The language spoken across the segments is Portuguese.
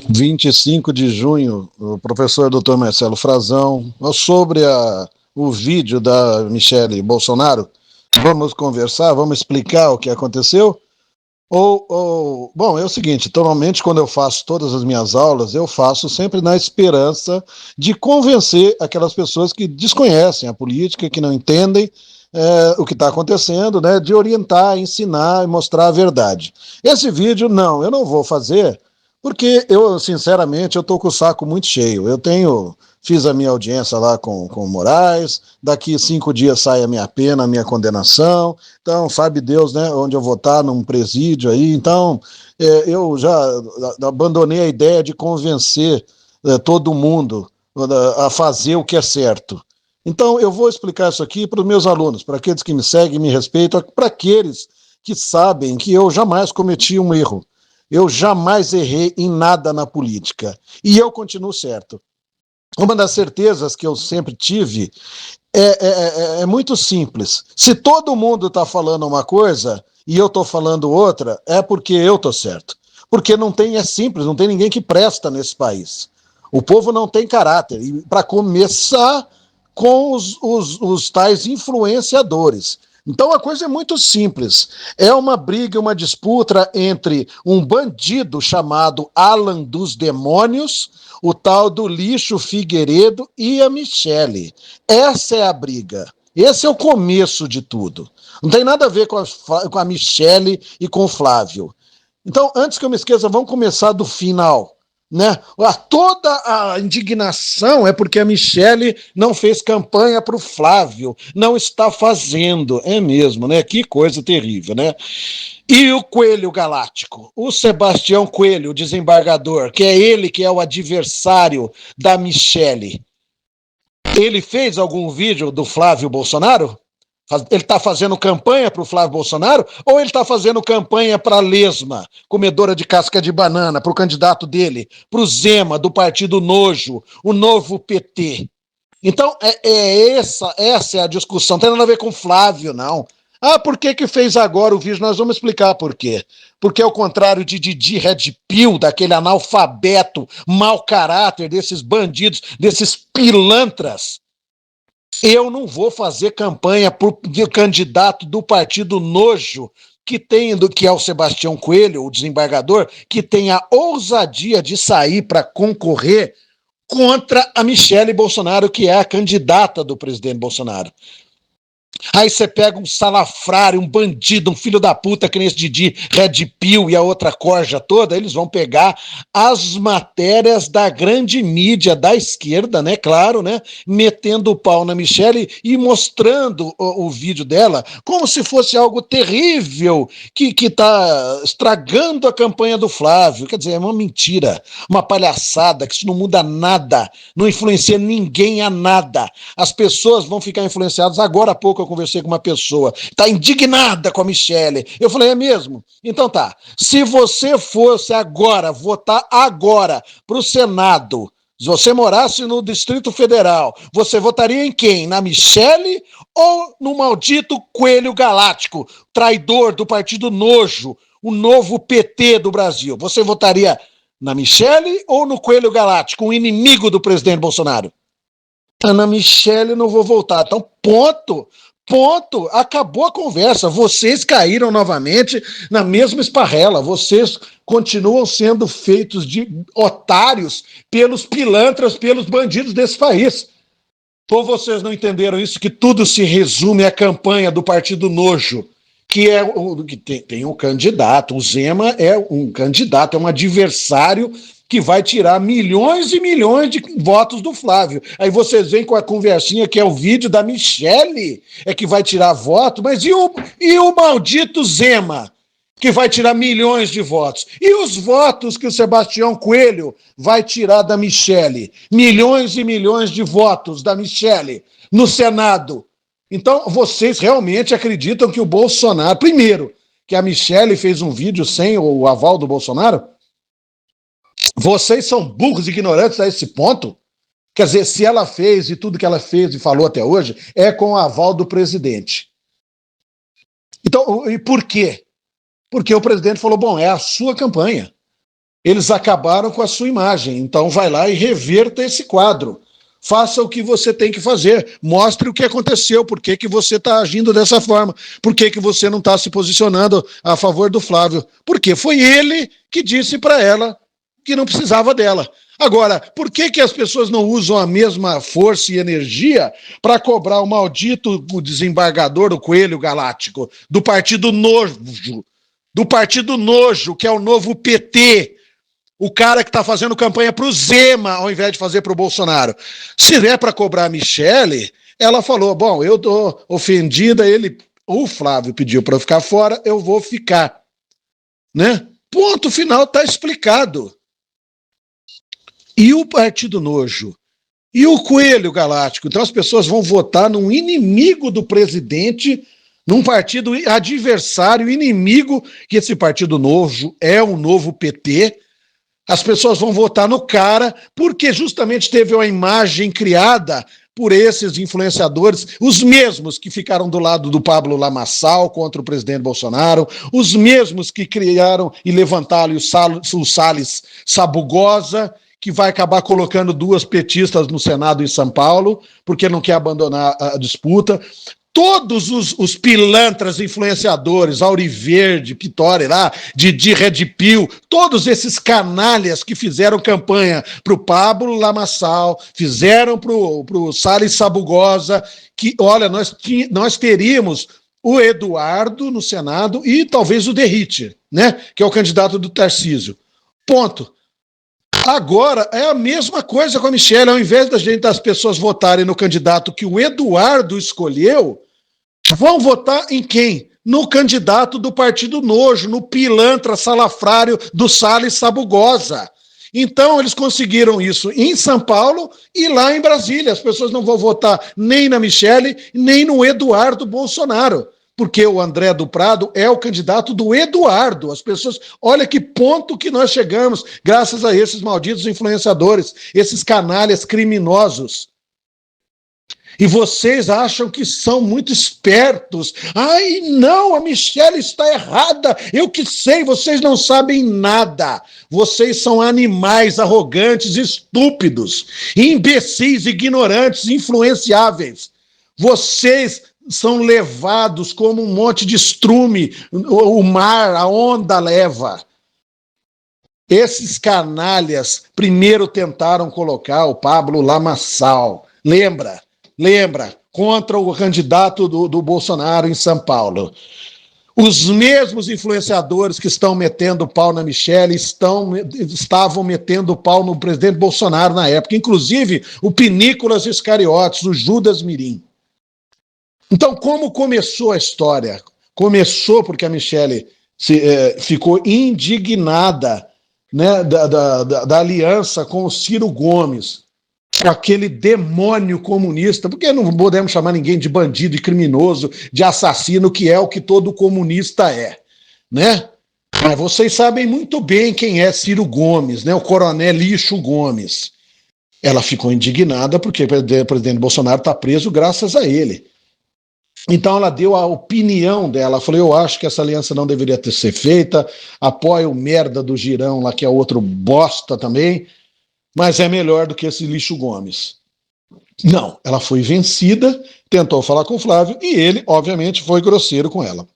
25 de junho, o professor Dr. Marcelo Frazão, sobre o vídeo da Michele Bolsonaro. Vamos conversar, vamos explicar o que aconteceu? Bom, é o seguinte, normalmente quando eu faço todas as minhas aulas, eu faço sempre na esperança de convencer aquelas pessoas que desconhecem a política, que não entendem o que está acontecendo, né, de orientar, ensinar e mostrar a verdade. Esse vídeo, não, eu não vou fazer, porque eu, sinceramente, eu estou com o saco muito cheio. Fiz a minha audiência lá com o Moraes, daqui 5 dias sai a minha pena, a minha condenação, então sabe Deus, né, onde eu vou estar, num presídio aí, então eu já abandonei a ideia de convencer todo mundo a fazer o que é certo. Então eu vou explicar isso aqui para os meus alunos, para aqueles que me seguem, me respeitam, para aqueles que sabem que eu jamais cometi um erro. Eu jamais errei em nada na política. E eu continuo certo. Uma das certezas que eu sempre tive é muito simples. Se todo mundo está falando uma coisa e eu estou falando outra, é porque eu estou certo. Porque é simples, não tem ninguém que presta nesse país. O povo não tem caráter. E para começar com os tais influenciadores. Então a coisa é muito simples. É uma briga, uma disputa entre um bandido chamado Alan dos Demônios, o tal do Lixo Figueiredo e a Michele. Essa é a briga. Esse é o começo de tudo. Não tem nada a ver com a Michele e com o Flávio. Então, antes que eu me esqueça, vamos começar do final. Né? Toda a indignação é porque a Michele não fez campanha para o Flávio, não está fazendo, é mesmo, né? Que coisa terrível, né? E o Coelho Galáctico, o Sebastião Coelho, o desembargador, que é ele que é o adversário da Michele. Ele fez algum vídeo do Flávio Bolsonaro? Ele está fazendo campanha para o Flávio Bolsonaro ou ele está fazendo campanha para a Lesma, comedora de casca de banana, para o candidato dele, para o Zema, do Partido Nojo, o novo PT? Então, essa é a discussão. Não tem nada a ver com o Flávio, não. Por que fez agora o vídeo? Nós vamos explicar por quê. Porque, ao contrário de Didi Red Pill, daquele analfabeto, mau caráter, desses bandidos, desses pilantras, eu não vou fazer campanha para o candidato do Partido Nojo, que é o Sebastião Coelho, o desembargador, que tem a ousadia de sair para concorrer contra a Michele Bolsonaro, que é a candidata do presidente Bolsonaro. Aí você pega um salafrário, um bandido, um filho da puta, que nem esse Didi Red Pill e a outra corja toda, eles vão pegar as matérias da grande mídia da esquerda, né, claro, né, metendo o pau na Michele e mostrando o vídeo dela como se fosse algo terrível que tá estragando a campanha do Flávio. Quer dizer, é uma mentira, uma palhaçada, que isso não muda nada, não influencia ninguém a nada. As pessoas vão ficar influenciadas. Agora há pouco eu conversei com uma pessoa, está indignada com a Michele. Eu falei, é mesmo? Então tá, se você fosse agora, votar agora para o Senado, se você morasse no Distrito Federal, você votaria em quem? Na Michele ou no maldito Coelho Galáctico, traidor do Partido Nojo, o novo PT do Brasil? Você votaria na Michele ou no Coelho Galáctico, o inimigo do presidente Bolsonaro? Na Michele não vou voltar. Então, ponto, acabou a conversa. Vocês caíram novamente na mesma esparrela. Vocês continuam sendo feitos de otários pelos pilantras, pelos bandidos desse país. Ou vocês não entenderam isso, que tudo se resume à campanha do Partido Nojo, que é que tem um candidato. O Zema é um candidato, é um adversário que vai tirar milhões e milhões de votos do Flávio. Aí vocês vêm com a conversinha que é o vídeo da Michele, é que vai tirar voto, mas e o maldito Zema, que vai tirar milhões de votos? E os votos que o Sebastião Coelho vai tirar da Michele? Milhões e milhões de votos da Michele no Senado. Então, vocês realmente acreditam que o Bolsonaro... Primeiro, que a Michele fez um vídeo sem o aval do Bolsonaro? Vocês são burros e ignorantes a esse ponto? Quer dizer, se ela fez e tudo que ela fez e falou até hoje é com o aval do presidente. Então, e por quê? Porque o presidente falou, bom, é a sua campanha. eles acabaram com a sua imagem. Então vai lá e reverta esse quadro. Faça o que você tem que fazer. Mostre o que aconteceu, por que você está agindo dessa forma, por que você não está se posicionando a favor do Flávio. Porque foi ele que disse para ela que não precisava dela. Agora, por que as pessoas não usam a mesma força e energia para cobrar o maldito desembargador, o Coelho Galáctico, do Partido Nojo, que é o novo PT, o cara que está fazendo campanha para o Zema, ao invés de fazer para o Bolsonaro? Se é para cobrar a Michele, ela falou, bom, eu estou ofendida, o Flávio pediu para eu ficar fora, eu vou ficar. Né? Ponto final, está explicado. E o Partido Nojo? E o Coelho Galáctico? Então as pessoas vão votar num inimigo do presidente, num partido adversário, inimigo, que esse Partido Nojo é um novo PT. As pessoas vão votar no cara porque justamente teve uma imagem criada por esses influenciadores, os mesmos que ficaram do lado do Pablo Lamaçal contra o presidente Bolsonaro, os mesmos que criaram e levantaram o Salles Sabugosa, que vai acabar colocando duas petistas no Senado em São Paulo, porque não quer abandonar a disputa. Todos os pilantras influenciadores, Auriverde, Pitori lá, Didi Red Pill, todos esses canalhas que fizeram campanha para o Pablo Lamaçal, fizeram para o Salles Sabugosa, que, olha, nós teríamos o Eduardo no Senado e talvez o Derrite, né, que é o candidato do Tarcísio. Ponto. Agora, é a mesma coisa com a Michele. Ao invés das pessoas votarem no candidato que o Eduardo escolheu, vão votar em quem? No candidato do Partido Nojo, no pilantra salafrário do Salles Sabugosa. Então, eles conseguiram isso em São Paulo e lá em Brasília. As pessoas não vão votar nem na Michele, nem no Eduardo Bolsonaro, porque o André do Prado é o candidato do Eduardo. As pessoas, olha que ponto que nós chegamos, graças a esses malditos influenciadores, esses canalhas criminosos. E vocês acham que são muito espertos. Ai, não, a Michele está errada. Eu que sei, vocês não sabem nada. Vocês são animais arrogantes, estúpidos, imbecis, ignorantes, influenciáveis. Vocês são levados como um monte de estrume, o mar, a onda leva. Esses canalhas primeiro tentaram colocar o Pablo Lamaçal. Lembra, contra o candidato do Bolsonaro em São Paulo. Os mesmos influenciadores que estão metendo pau na Michele estavam metendo pau no presidente Bolsonaro na época, inclusive o Pinícolas Iscariotes, o Judas Mirim. Então, como começou a história? Começou porque a Michele ficou indignada, né, da aliança com o Ciro Gomes, aquele demônio comunista, porque não podemos chamar ninguém de bandido e criminoso, de assassino, que é o que todo comunista é, né? Mas vocês sabem muito bem quem é Ciro Gomes, né? O coronel Lixo Gomes. Ela ficou indignada porque o presidente Bolsonaro está preso graças a ele. Então ela deu a opinião dela, falou, eu acho que essa aliança não deveria ser feita, apoio o merda do Girão lá, que é outro bosta também, mas é melhor do que esse Lixo Gomes. Não, ela foi vencida, tentou falar com o Flávio e ele, obviamente, foi grosseiro com ela.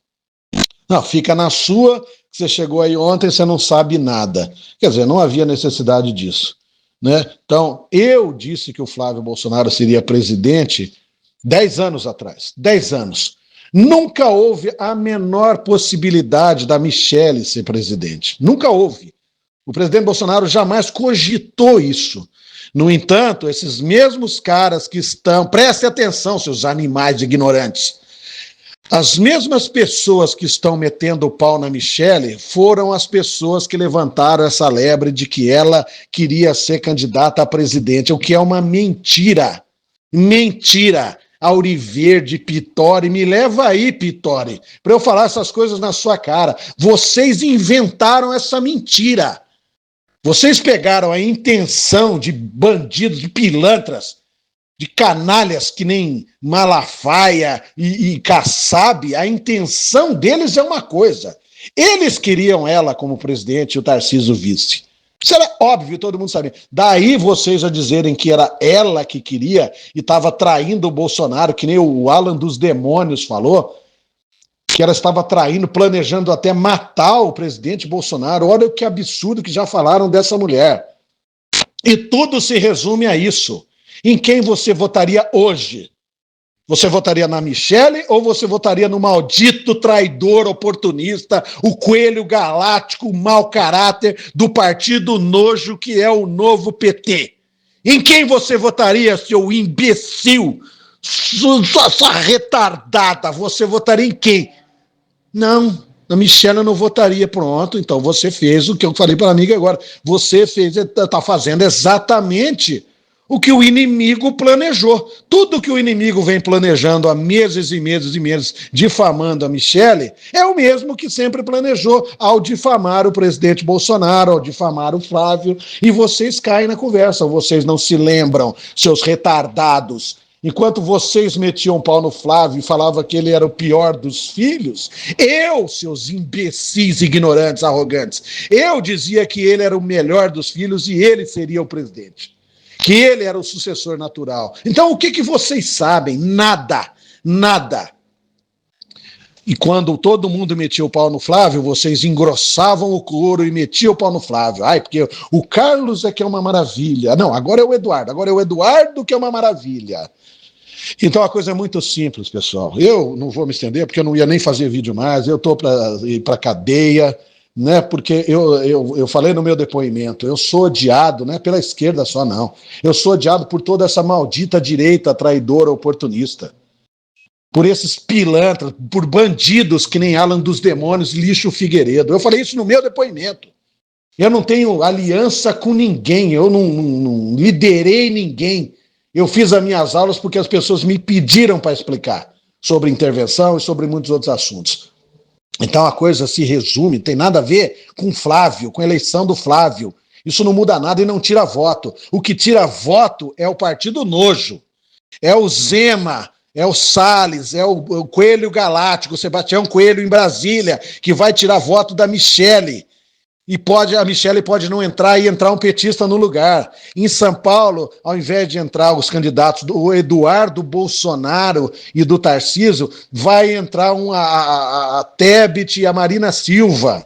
Não, fica na sua, você chegou aí ontem, você não sabe nada. Quer dizer, não havia necessidade disso, né? Então, eu disse que o Flávio Bolsonaro seria presidente 10 anos atrás, 10 anos. Nunca houve a menor possibilidade da Michele ser presidente. Nunca houve. O presidente Bolsonaro jamais cogitou isso. No entanto, esses mesmos caras que estão... Prestem atenção, seus animais ignorantes. As mesmas pessoas que estão metendo o pau na Michele foram as pessoas que levantaram essa lebre de que ela queria ser candidata a presidente, o que é uma mentira. Mentira. Auriverde, Pitori, me leva aí, Pitori, para eu falar essas coisas na sua cara. Vocês inventaram essa mentira. Vocês pegaram a intenção de bandidos, de pilantras, de canalhas que nem Malafaia e Kassab, a intenção deles é uma coisa. Eles queriam ela como presidente e o Tarcísio vice. Isso era óbvio, todo mundo sabia. Daí vocês a dizerem que era ela que queria e estava traindo o Bolsonaro, que nem o Alan dos Demônios falou, que ela estava traindo, planejando até matar o presidente Bolsonaro. Olha que absurdo que já falaram dessa mulher. E tudo se resume a isso. Em quem você votaria hoje? Você votaria na Michele ou você votaria no maldito traidor oportunista, o coelho galáctico, o mau caráter do partido nojo que é o novo PT? Em quem você votaria, seu imbecil, sua retardada? Você votaria em quem? Não, na Michelle eu não votaria. Pronto, então você fez o que eu falei para a amiga agora. Você fez, está fazendo exatamente o que o inimigo planejou. Tudo que o inimigo vem planejando há meses e meses e meses, difamando a Michelle, é o mesmo que sempre planejou ao difamar o presidente Bolsonaro, ao difamar o Flávio, e vocês caem na conversa, vocês não se lembram, seus retardados. Enquanto vocês metiam pau no Flávio e falavam que ele era o pior dos filhos, eu, seus imbecis, ignorantes, arrogantes, eu dizia que ele era o melhor dos filhos e ele seria o presidente. Que ele era o sucessor natural. Então, o que vocês sabem? Nada. Nada. E quando todo mundo metia o pau no Flávio, vocês engrossavam o couro e metiam o pau no Flávio. Ai, porque o Carlos é que é uma maravilha. Não, agora é o Eduardo que é uma maravilha. Então a coisa é muito simples, pessoal. Eu não vou me estender, porque eu não ia nem fazer vídeo mais, eu estou para ir para cadeia, né? Porque eu falei no meu depoimento, eu sou odiado, não é pela esquerda só, não. Eu sou odiado por toda essa maldita direita traidora, oportunista. Por esses pilantras, por bandidos que nem Alan dos Demônios, Lixo Figueiredo. Eu falei isso no meu depoimento. Eu não tenho aliança com ninguém, eu não liderei ninguém. Eu fiz as minhas aulas porque as pessoas me pediram para explicar sobre intervenção e sobre muitos outros assuntos. Então a coisa se resume, tem nada a ver com Flávio, com a eleição do Flávio. Isso não muda nada e não tira voto. O que tira voto é o partido nojo, é o Zema, é o Salles, é o Coelho Galáctico, o Sebastião Coelho em Brasília, que vai tirar voto da Michele. E a Michelle pode não entrar e entrar um petista no lugar. Em São Paulo, ao invés de entrar os candidatos do Eduardo Bolsonaro e do Tarcísio, vai entrar a Tebet e a Marina Silva.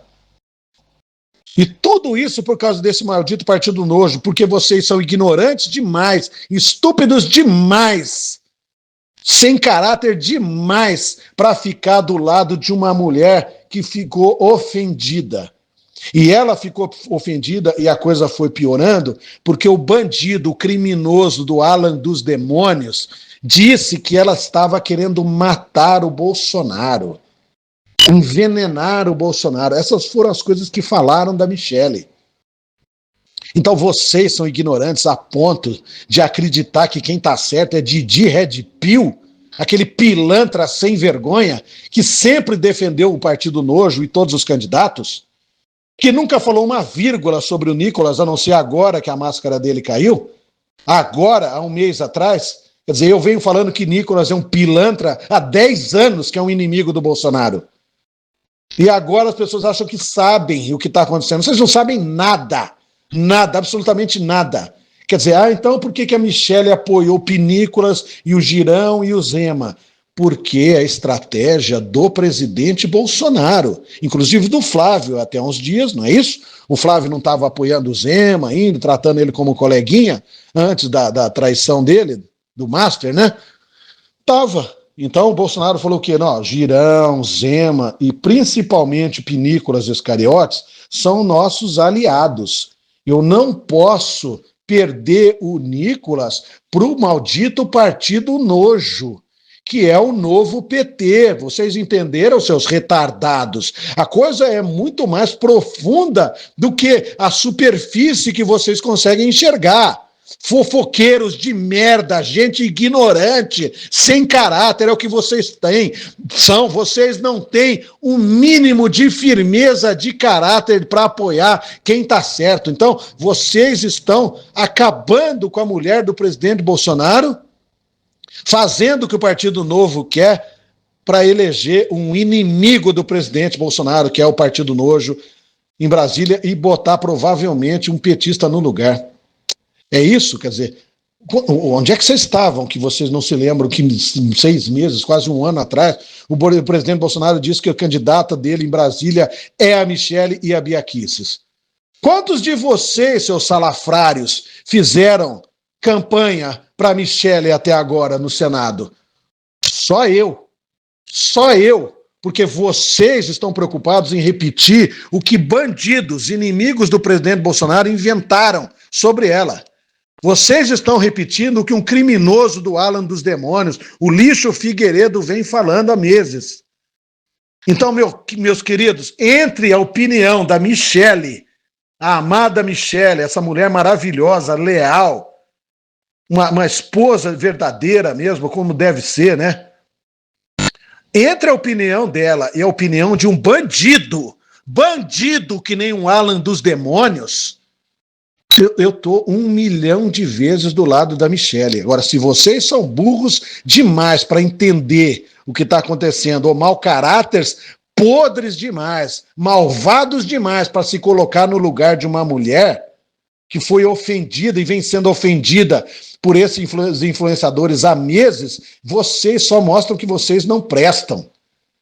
E tudo isso por causa desse maldito partido nojo, porque vocês são ignorantes demais, estúpidos demais, sem caráter demais para ficar do lado de uma mulher que ficou ofendida. E ela ficou ofendida e a coisa foi piorando porque o bandido, o criminoso do Alan dos Demônios disse que ela estava querendo matar o Bolsonaro, envenenar o Bolsonaro. Essas foram as coisas que falaram da Michelle. Então vocês são ignorantes a ponto de acreditar que quem está certo é Didi Red Pill, aquele pilantra sem vergonha que sempre defendeu o partido nojo e todos os candidatos, que nunca falou uma vírgula sobre o Nicolas, a não ser agora que a máscara dele caiu, agora, há um mês atrás. Quer dizer, eu venho falando que Nicolas é um pilantra há 10 anos, que é um inimigo do Bolsonaro. E agora as pessoas acham que sabem o que está acontecendo. Vocês não sabem nada, nada, absolutamente nada. Quer dizer, então por que a Michelle apoiou o Pinícolas e o Girão e o Zema? Porque a estratégia do presidente Bolsonaro, inclusive do Flávio, até uns dias, não é isso? O Flávio não estava apoiando o Zema ainda, tratando ele como coleguinha, antes da traição dele, do Master, né? Tava. Então o Bolsonaro falou que não, Girão, Zema e principalmente Pinícolas e os Cariotes são nossos aliados. Eu não posso perder o Nicolas para o maldito partido nojo, que é o novo PT. Vocês entenderam, seus retardados? A coisa é muito mais profunda do que a superfície que vocês conseguem enxergar. Fofoqueiros de merda, gente ignorante, sem caráter, é o que vocês têm. Vocês não têm um mínimo de firmeza de caráter para apoiar quem está certo. Então, vocês estão acabando com a mulher do presidente Bolsonaro, fazendo o que o Partido Novo quer para eleger um inimigo do presidente Bolsonaro, que é o Partido Nojo, em Brasília e botar provavelmente um petista no lugar. É isso? Quer dizer, onde é que vocês estavam que vocês não se lembram que em 6 meses, quase um ano atrás, o presidente Bolsonaro disse que a candidata dele em Brasília é a Michele e a Bia Kicis? Quantos de vocês, seus salafrários, fizeram campanha para Michele até agora no Senado? Só eu. Só eu. Porque vocês estão preocupados em repetir o que bandidos, inimigos do presidente Bolsonaro, inventaram sobre ela. Vocês estão repetindo o que um criminoso do Alan dos Demônios, o Lixo Figueiredo, vem falando há meses. Então, meus queridos, entre a opinião da Michele, a amada Michele, essa mulher maravilhosa, leal, uma esposa verdadeira mesmo, como deve ser, né? Entre a opinião dela e a opinião de um bandido que nem um Alan dos Demônios, eu tô 1 milhão de vezes do lado da Michele. Agora, se vocês são burros demais para entender o que está acontecendo, ou mau caráteres, podres demais, malvados demais para se colocar no lugar de uma mulher que foi ofendida e vem sendo ofendida por esses influenciadores há meses, vocês só mostram que vocês não prestam.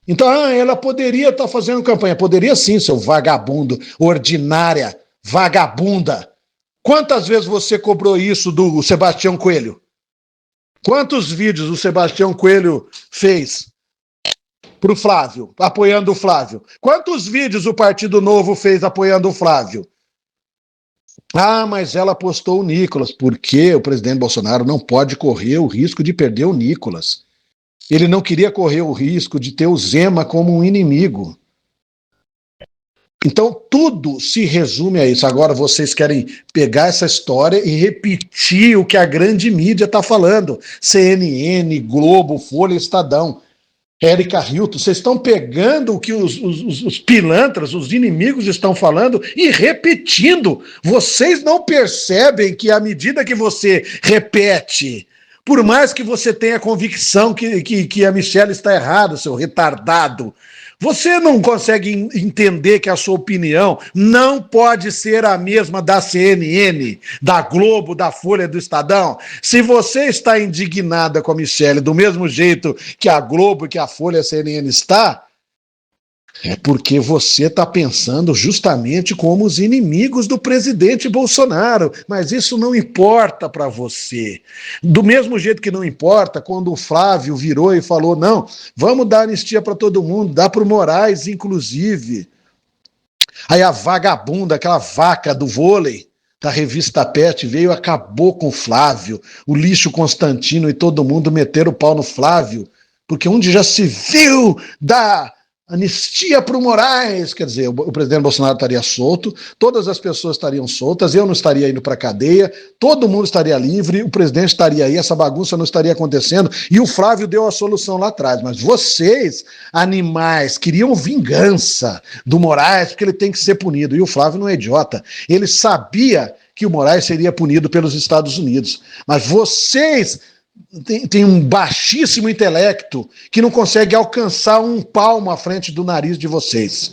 Então, ela poderia estar fazendo campanha. Poderia sim, seu vagabundo, ordinária, vagabunda. Quantas vezes você cobrou isso do Sebastião Coelho? Quantos vídeos o Sebastião Coelho fez para o Flávio, apoiando o Flávio? Quantos vídeos o Partido Novo fez apoiando o Flávio? Mas ela postou o Nicolas, porque o presidente Bolsonaro não pode correr o risco de perder o Nicolas. Ele não queria correr o risco de ter o Zema como um inimigo. Então, tudo se resume a isso. Agora, vocês querem pegar essa história e repetir o que a grande mídia está falando. CNN, Globo, Folha, Estadão, Érica Hilton. Vocês estão pegando o que os pilantras, os inimigos estão falando e repetindo. Vocês não percebem que à medida que você repete, por mais que você tenha convicção que a Michele está errada, seu retardado, você não consegue entender que a sua opinião não pode ser a mesma da CNN, da Globo, da Folha, do Estadão? Se você está indignada com a Michele do mesmo jeito que a Globo, que a Folha, a CNN está, é porque você está pensando justamente como os inimigos do presidente Bolsonaro. Mas isso não importa para você. Do mesmo jeito que não importa quando o Flávio virou e falou, não, vamos dar anistia para todo mundo, dá para o Moraes, inclusive. Aí a vagabunda, aquela vaca do vôlei, da revista Pet, veio e acabou com o Flávio. O Lixo Constantino e todo mundo meteram o pau no Flávio, porque onde já se viu da anistia para o Moraes, quer dizer, o presidente Bolsonaro estaria solto, todas as pessoas estariam soltas, eu não estaria indo para a cadeia, todo mundo estaria livre, o presidente estaria aí, essa bagunça não estaria acontecendo, e o Flávio deu a solução lá atrás. Mas vocês, animais, queriam vingança do Moraes, porque ele tem que ser punido, e o Flávio não é idiota, ele sabia que o Moraes seria punido pelos Estados Unidos, mas vocês tem um baixíssimo intelecto que não consegue alcançar um palmo à frente do nariz de vocês.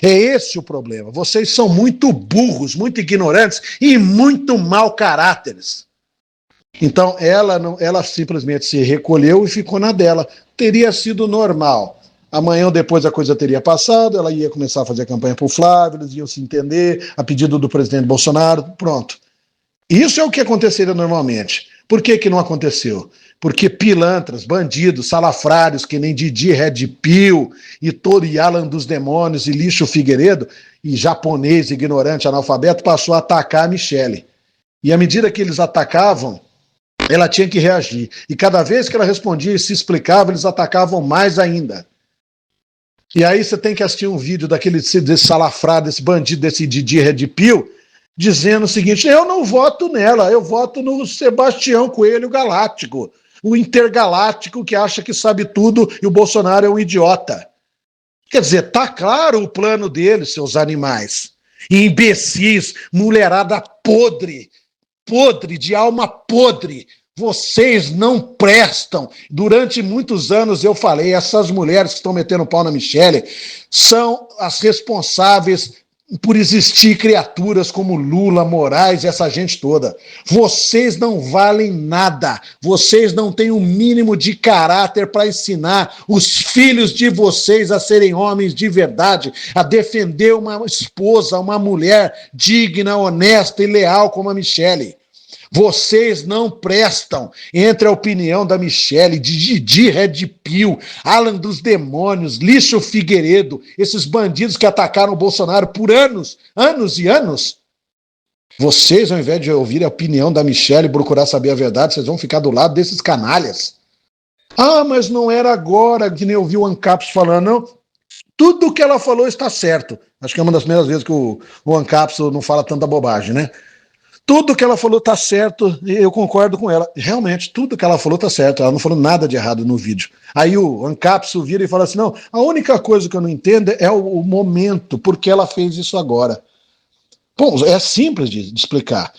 É esse o problema. Vocês são muito burros, muito ignorantes e muito mau caráteres. Então ela simplesmente se recolheu e ficou na dela. Teria sido normal. Amanhã ou depois a coisa teria passado, ela ia começar a fazer campanha para o Flávio, eles iam se entender, a pedido do presidente Bolsonaro, pronto. Isso é o que aconteceria normalmente. Por que não aconteceu? Porque pilantras, bandidos, salafrários, que nem Didi Red Pill e Alan dos Demônios e Lixo Figueiredo, e japonês, ignorante, analfabeto, passou a atacar a Michele. E à medida que eles atacavam, ela tinha que reagir. E cada vez que ela respondia e se explicava, eles atacavam mais ainda. E aí você tem que assistir um vídeo desse salafrado, desse bandido, desse Didi Red Pill, dizendo o seguinte, eu não voto nela, eu voto no Sebastião Coelho Galáctico, o intergaláctico que acha que sabe tudo e o Bolsonaro é um idiota. Quer dizer, tá claro o plano dele, seus animais. Imbecis, mulherada podre, de alma podre. Vocês não prestam. Durante muitos anos eu falei, essas mulheres que estão metendo pau na Michele são as responsáveis por existir criaturas como Lula, Moraes e essa gente toda. Vocês não valem nada. Vocês não têm o mínimo de caráter para ensinar os filhos de vocês a serem homens de verdade, a defender uma esposa, uma mulher digna, honesta e leal como a Michele. Vocês não prestam. Entre a opinião da Michele, de Didi Red Pill, Alan dos Demônios, Lício Figueiredo, esses bandidos que atacaram o Bolsonaro por anos, anos e anos. Vocês, ao invés de ouvir a opinião da Michele e procurar saber a verdade, vocês vão ficar do lado desses canalhas. Ah, mas não era agora, que nem eu vi o Ancapso falando, não. Tudo que ela falou está certo. Acho que é uma das primeiras vezes que o Ancapso não fala tanta bobagem, né? Tudo que ela falou tá certo, e eu concordo com ela. Realmente, tudo que ela falou tá certo, ela não falou nada de errado no vídeo. Aí o Ancapso vira e fala assim, não, a única coisa que eu não entendo é o momento, porque ela fez isso agora. Bom, é simples de explicar.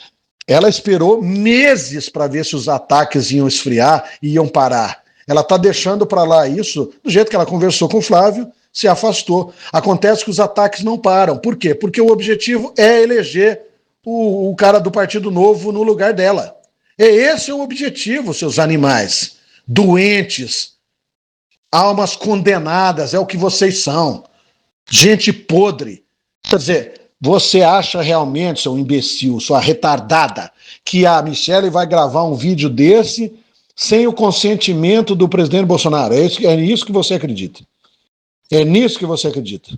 Ela esperou meses para ver se os ataques iam esfriar e iam parar. Ela tá deixando para lá isso, do jeito que ela conversou com o Flávio, se afastou. Acontece que os ataques não param. Por quê? Porque o objetivo é eleger o cara do Partido Novo no lugar dela. Esse é o objetivo, seus animais. Doentes, almas condenadas, é o que vocês são. Gente podre. Quer dizer, você acha realmente, seu imbecil, sua retardada, que a Michele vai gravar um vídeo desse sem o consentimento do presidente Bolsonaro? É nisso que você acredita. É nisso que você acredita.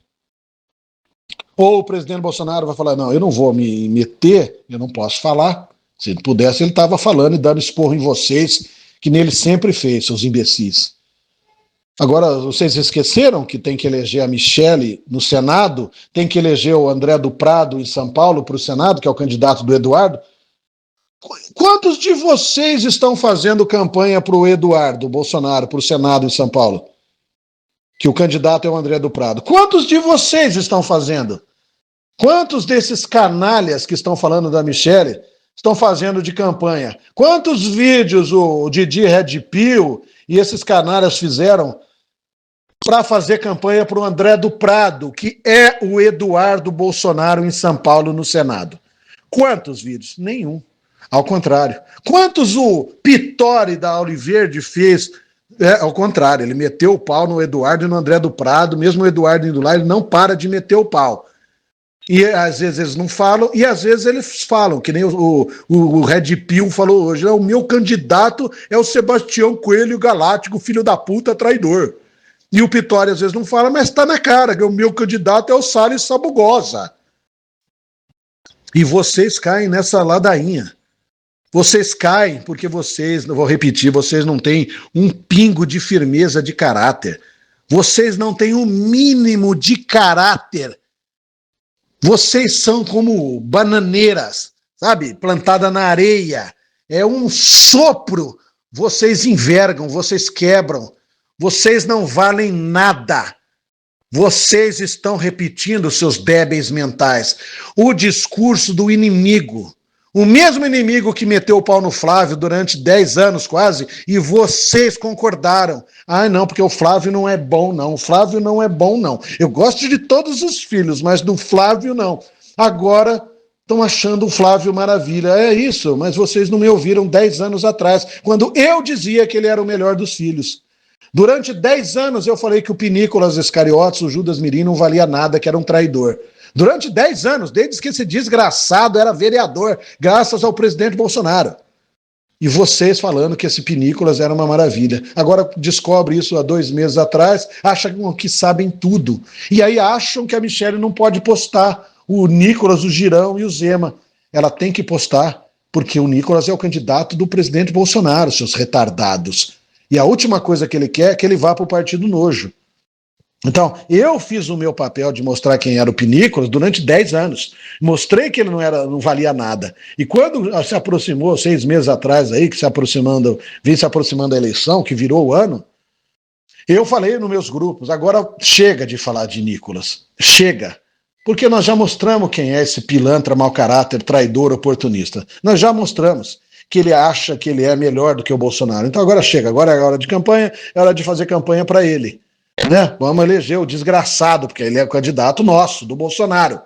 Ou o presidente Bolsonaro vai falar, não, eu não vou me meter, eu não posso falar. Se ele pudesse, ele estava falando e dando esporro em vocês, que nele sempre fez, seus imbecis. Agora, vocês esqueceram que tem que eleger a Michele no Senado, tem que eleger o André do Prado em São Paulo para o Senado, que é o candidato do Eduardo? Quantos de vocês estão fazendo campanha para o Eduardo Bolsonaro, para o Senado em São Paulo? Que o candidato é o André do Prado. Quantos de vocês estão fazendo? Quantos desses canalhas que estão falando da Michele estão fazendo de campanha? Quantos vídeos o Didi Red Pill e esses canalhas fizeram para fazer campanha para o André do Prado, que é o Eduardo Bolsonaro em São Paulo no Senado? Quantos vídeos? Nenhum. Ao contrário. Quantos o Pitori da Auriverde fez? Ao contrário, ele meteu o pau no Eduardo e no André do Prado, mesmo o Eduardo indo lá, ele não para de meter o pau. E às vezes eles não falam, e às vezes eles falam, que nem o Red Pill falou hoje, o meu candidato é o Sebastião Coelho Galáctico, filho da puta, traidor. E o Pitori às vezes não fala, mas tá na cara, que o meu candidato é o Salles Sabugosa. E vocês caem nessa ladainha. Vocês caem porque vocês, vou repetir, vocês não têm um pingo de firmeza de caráter. Vocês não têm um mínimo de caráter. Vocês são como bananeiras, sabe? Plantada na areia. É um sopro. Vocês envergam, vocês quebram. Vocês não valem nada. Vocês estão repetindo seus débeis mentais. O discurso do inimigo. O mesmo inimigo que meteu o pau no Flávio durante 10 anos quase, e vocês concordaram. Ah, não, porque o Flávio não é bom, não. O Flávio não é bom, não. Eu gosto de todos os filhos, mas do Flávio, não. Agora estão achando o Flávio maravilha. É isso, mas vocês não me ouviram 10 anos atrás, quando eu dizia que ele era o melhor dos filhos. Durante 10 anos eu falei que o Pinícolas Iscariotes, o Judas Mirim, não valia nada, que era um traidor. Durante 10 anos, desde que esse desgraçado era vereador, graças ao presidente Bolsonaro. E vocês falando que esse Pinícolas era uma maravilha. Agora descobre isso há 2 meses atrás, acham que sabem tudo. E aí acham que a Michele não pode postar o Nicolas, o Girão e o Zema. Ela tem que postar, porque o Nicolas é o candidato do presidente Bolsonaro, seus retardados. E a última coisa que ele quer é que ele vá para o Partido Nojo. Então, eu fiz o meu papel de mostrar quem era o Pinícolas durante 10 anos. Mostrei que ele não valia nada. E quando se aproximou, 6 meses atrás aí, que vem se aproximando a eleição, que virou o ano, eu falei nos meus grupos, agora chega de falar de Nicolas. Chega. Porque nós já mostramos quem é esse pilantra, mau caráter, traidor, oportunista. Nós já mostramos que ele acha que ele é melhor do que o Bolsonaro. Então agora chega, agora é hora de campanha, é hora de fazer campanha para ele. Né? Vamos eleger o desgraçado, porque ele é o candidato nosso, do Bolsonaro.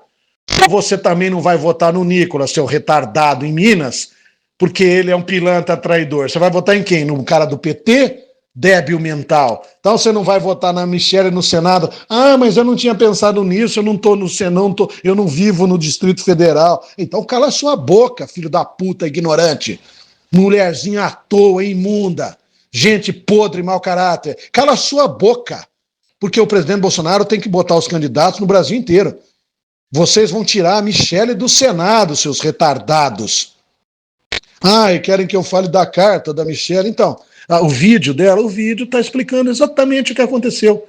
Você também não vai votar no Nicolas, seu retardado, em Minas, porque ele é um pilantra traidor. Você vai votar em quem? No cara do PT? Débil mental. Então você não vai votar na Michelle no Senado. Ah, mas eu não tinha pensado nisso, eu não tô no Senado, eu não vivo no Distrito Federal. Então cala sua boca, filho da puta ignorante. Mulherzinha à toa, imunda. Gente podre, mau caráter. Cala sua boca. Porque o presidente Bolsonaro tem que botar os candidatos no Brasil inteiro. Vocês vão tirar a Michelle do Senado, seus retardados. Ah, e querem que eu fale da carta da Michelle. Então, o vídeo dela, o vídeo está explicando exatamente o que aconteceu.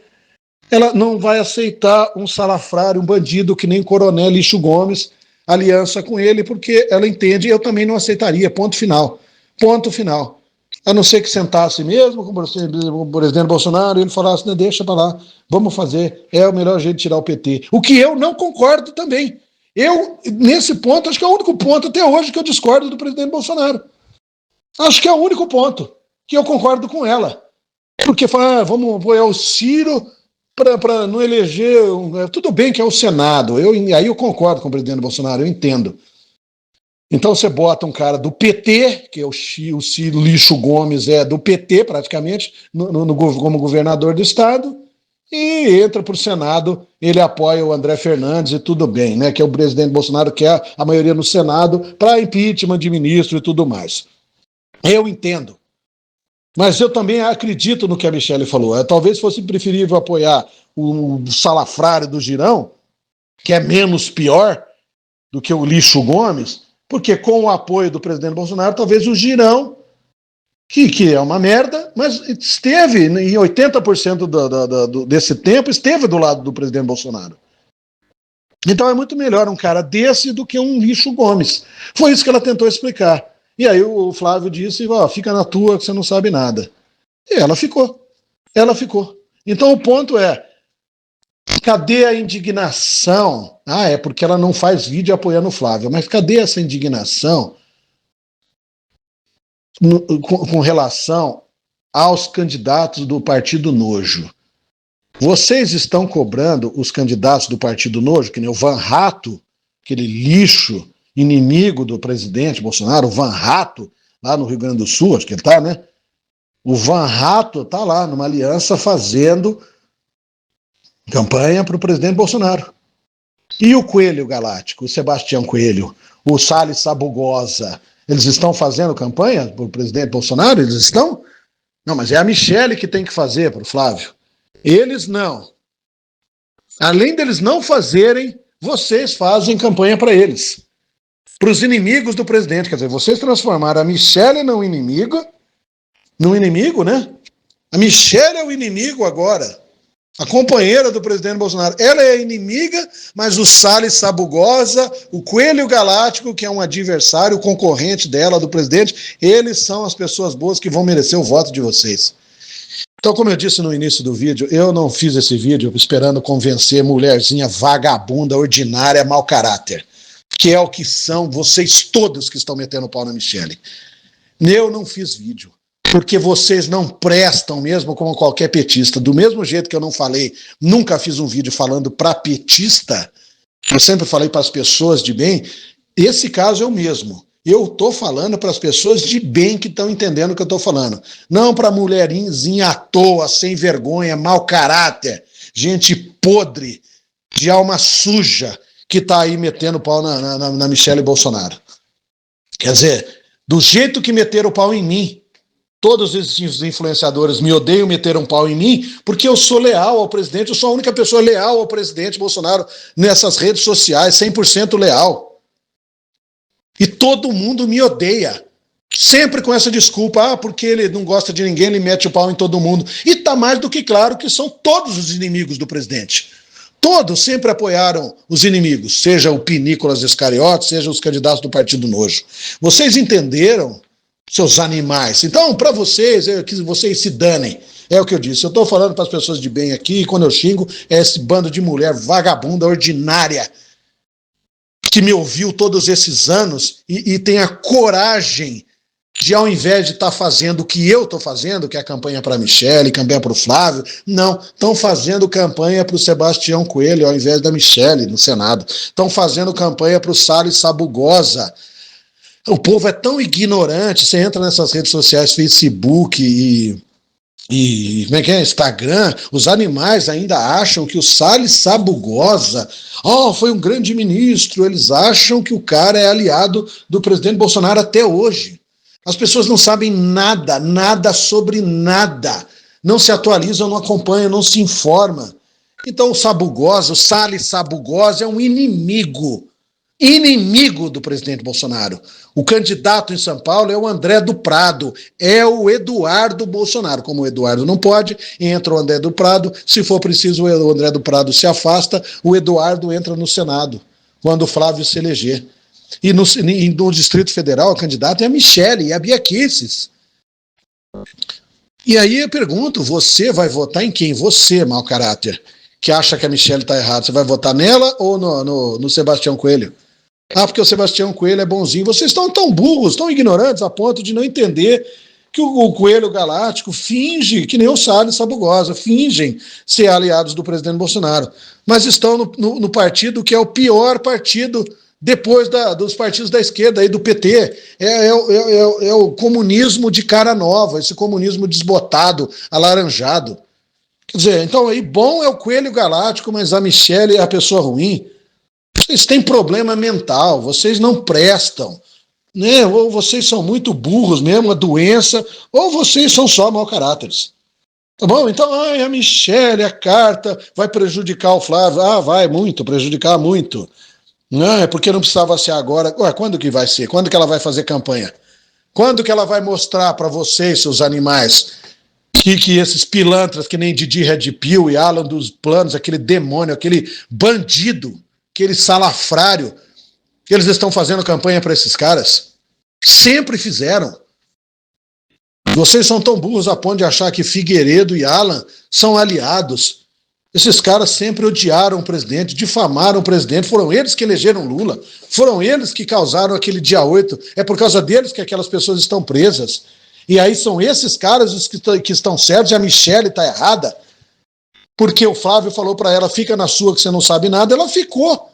Ela não vai aceitar um salafrário, um bandido que nem o Coronel Lixo Gomes, aliança com ele, porque ela entende, eu também não aceitaria, ponto final. Ponto final. A não ser que sentasse mesmo com o presidente Bolsonaro e ele falasse, deixa para lá, vamos fazer, é o melhor jeito de tirar o PT. O que eu não concordo também. Eu, nesse ponto, acho que é o único ponto até hoje que eu discordo do presidente Bolsonaro. Acho que é o único ponto que eu concordo com ela. Porque fala, vamos apoiar o Ciro para não eleger. Tudo bem que é o Senado, aí eu concordo com o presidente Bolsonaro, eu entendo. Então você bota um cara do PT, que é o Ciro Lixo Gomes, é do PT praticamente, como governador do estado, e entra para o Senado, ele apoia o André Fernandes e tudo bem, né? Que é o presidente Bolsonaro, que é a maioria no Senado, para impeachment de ministro e tudo mais. Eu entendo. Mas eu também acredito no que a Michelle falou. Talvez fosse preferível apoiar o salafrário do Girão, que é menos pior do que o Lixo Gomes, porque com o apoio do presidente Bolsonaro, talvez o Girão, que é uma merda, mas esteve, em 80% desse tempo, esteve do lado do presidente Bolsonaro. Então é muito melhor um cara desse do que um Lixo Gomes. Foi isso que ela tentou explicar. E aí o Flávio disse, fica na tua que você não sabe nada. E ela ficou. Ela ficou. Então o ponto é, cadê a indignação? Ah, é porque ela não faz vídeo apoiando o Flávio. Mas cadê essa indignação com relação aos candidatos do Partido Nojo? Vocês estão cobrando os candidatos do Partido Nojo, que nem o Van Rato, aquele lixo inimigo do presidente Bolsonaro, o Van Rato, lá no Rio Grande do Sul, acho que ele tá, né? O Van Rato tá lá numa aliança fazendo campanha para o presidente Bolsonaro. E o Coelho Galáctico, o Sebastião Coelho, o Salles Sabugosa, eles estão fazendo campanha para o presidente Bolsonaro? Eles estão? Não, mas é a Michelle que tem que fazer para o Flávio. Eles não. Além deles não fazerem, vocês fazem campanha para eles. Para os inimigos do presidente. Quer dizer, vocês transformaram a Michelle num inimigo, né? A Michelle é o inimigo agora. A companheira do presidente Bolsonaro. Ela é inimiga, mas o Salles Sabugosa, o Coelho Galáctico, que é um adversário, concorrente dela, do presidente, eles são as pessoas boas que vão merecer o voto de vocês. Então, como eu disse no início do vídeo, eu não fiz esse vídeo esperando convencer mulherzinha vagabunda, ordinária, mau caráter, que é o que são vocês todos que estão metendo o pau na Michelle. Eu não fiz vídeo, porque vocês não prestam mesmo como qualquer petista. Do mesmo jeito que eu não falei, nunca fiz um vídeo falando para petista, eu sempre falei para as pessoas de bem, esse caso é o mesmo. Eu estou falando para as pessoas de bem que estão entendendo o que eu estou falando. Não para mulherinzinha à toa, sem vergonha, mau caráter, gente podre, de alma suja, que está aí metendo pau na Michelle Bolsonaro. Quer dizer, do jeito que meteram o pau em mim, todos esses influenciadores me odeiam, meteram um pau em mim, porque eu sou leal ao presidente, eu sou a única pessoa leal ao presidente Bolsonaro nessas redes sociais, 100% leal. E todo mundo me odeia. Sempre com essa desculpa, porque ele não gosta de ninguém, ele mete o pau em todo mundo. E está mais do que claro que são todos os inimigos do presidente. Todos sempre apoiaram os inimigos, seja o Pinícolas Iscariotes, seja os candidatos do Partido Nojo. Vocês entenderam, seus animais? Então, para vocês, que vocês se danem. É o que eu disse. Eu estou falando para as pessoas de bem aqui, e quando eu xingo, é esse bando de mulher vagabunda, ordinária, que me ouviu todos esses anos e tem a coragem de, ao invés de estar fazendo o que eu estou fazendo, que é a campanha para a Michelle, campanha para o Flávio, não, estão fazendo campanha para o Sebastião Coelho, ao invés da Michelle no Senado. Estão fazendo campanha para o Salles Sabugosa. O povo é tão ignorante, você entra nessas redes sociais, Facebook e como é que é? Instagram, os animais ainda acham que o Salles Sabugosa foi um grande ministro, eles acham que o cara é aliado do presidente Bolsonaro até hoje. As pessoas não sabem nada, nada sobre nada, não se atualizam, não acompanham, não se informam. Então o Sabugosa, o Salles Sabugosa é um inimigo do presidente Bolsonaro. O candidato em São Paulo é o André do Prado, é o Eduardo Bolsonaro. Como o Eduardo não pode, entra o André do Prado. Se for preciso, o André do Prado se afasta, o Eduardo entra no Senado, quando o Flávio se eleger. E no Distrito Federal, a candidata é a Michelle, e a Bia Kicis. E aí eu pergunto, você vai votar em quem? Você, mau caráter, que acha que a Michelle está errada, você vai votar nela ou no Sebastião Coelho? Porque o Sebastião Coelho é bonzinho. Vocês estão tão burros, tão ignorantes, a ponto de não entender que o Coelho Galáctico finge, que nem o Salles Sabugosa, fingem ser aliados do presidente Bolsonaro, mas estão no partido que é o pior partido depois dos partidos da esquerda, aí do PT. É o comunismo de cara nova, esse comunismo desbotado, alaranjado. Quer dizer, então aí bom é o Coelho Galáctico, mas a Michelle é a pessoa ruim. Vocês têm problema mental, vocês não prestam, né? Ou vocês são muito burros mesmo, a doença, ou vocês são só mau caráteres. Tá bom? Então, a Michelle, a carta vai prejudicar o Flávio. Vai muito, prejudicar muito. Não, é porque não precisava ser agora. Quando que vai ser? Quando que ela vai fazer campanha? Quando que ela vai mostrar para vocês, seus animais, que esses pilantras, que nem Didi Red Pill e Alan dos Planos, aquele demônio, aquele bandido, aquele salafrário, que eles estão fazendo campanha para esses caras? Sempre fizeram. Vocês são tão burros a ponto de achar que Figueiredo e Alan são aliados. Esses caras sempre odiaram o presidente, difamaram o presidente, foram eles que elegeram Lula, foram eles que causaram aquele dia 8, é por causa deles que aquelas pessoas estão presas. E aí são esses caras os que estão certos e a Michelle está errada, porque o Flávio falou para ela, fica na sua que você não sabe nada, ela ficou.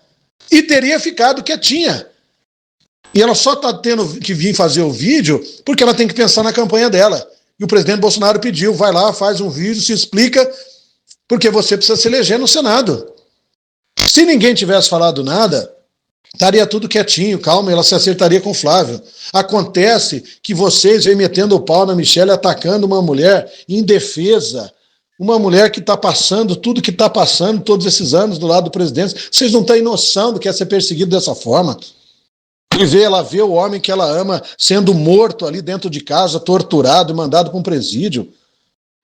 E teria ficado quietinha. E ela só está tendo que vir fazer o vídeo porque ela tem que pensar na campanha dela. E o presidente Bolsonaro pediu, vai lá, faz um vídeo, se explica, porque você precisa se eleger no Senado. Se ninguém tivesse falado nada, estaria tudo quietinho, calma, ela se acertaria com o Flávio. Acontece que vocês vêm metendo o pau na Michelle, atacando uma mulher indefesa, uma mulher que está passando tudo que está passando todos esses anos do lado do presidente. Vocês não têm noção do que é ser perseguido dessa forma. E ela vê o homem que ela ama sendo morto ali dentro de casa, torturado e mandado para um presídio.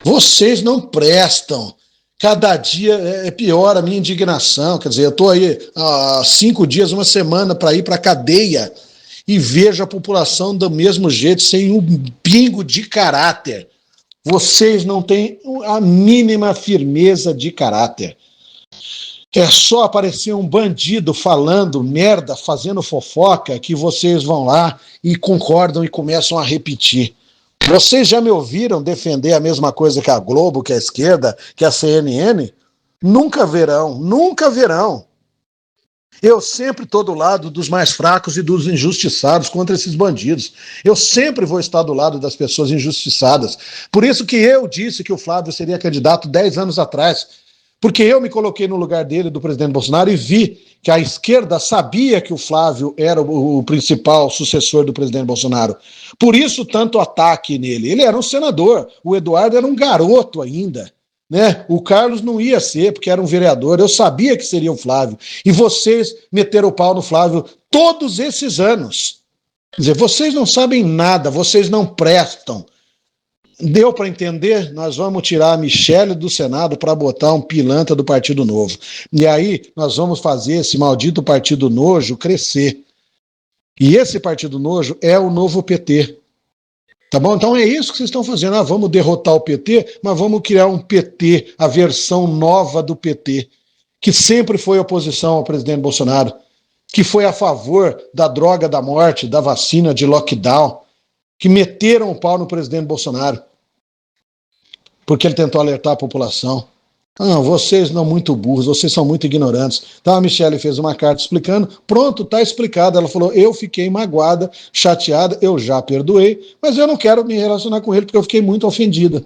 Vocês não prestam. Cada dia é pior a minha indignação. Quer dizer, eu estou aí há 5 dias, uma semana para ir para a cadeia e vejo a população do mesmo jeito, sem um pingo de caráter. Vocês não têm a mínima firmeza de caráter. É só aparecer um bandido falando merda, fazendo fofoca, que vocês vão lá e concordam e começam a repetir. Vocês já me ouviram defender a mesma coisa que a Globo, que a esquerda, que a CNN? Nunca verão, nunca verão. Eu sempre estou do lado dos mais fracos e dos injustiçados contra esses bandidos. Eu sempre vou estar do lado das pessoas injustiçadas. Por isso que eu disse que o Flávio seria candidato 10 anos atrás. Porque eu me coloquei no lugar dele, do presidente Bolsonaro, e vi que a esquerda sabia que o Flávio era o principal sucessor do presidente Bolsonaro. Por isso, tanto ataque nele. Ele era um senador, o Eduardo era um garoto ainda, né? O Carlos não ia ser, porque era um vereador. Eu sabia que seria o Flávio. E vocês meteram o pau no Flávio todos esses anos. Quer dizer, vocês não sabem nada, vocês não prestam. Deu para entender? Nós vamos tirar a Michelle do Senado para botar um pilantra do Partido Novo. E aí nós vamos fazer esse maldito Partido Nojo crescer. E esse Partido Nojo é o novo PT. Tá bom? Então é isso que vocês estão fazendo. Vamos derrotar o PT, mas vamos criar um PT, a versão nova do PT, que sempre foi oposição ao presidente Bolsonaro, que foi a favor da droga da morte, da vacina, de lockdown, que meteram o pau no presidente Bolsonaro, porque ele tentou alertar a população. Não, vocês não muito burros, vocês são muito ignorantes. Então a Michelle fez uma carta explicando, pronto, está explicado. Ela falou, eu fiquei magoada, chateada, eu já perdoei, mas eu não quero me relacionar com ele porque eu fiquei muito ofendida.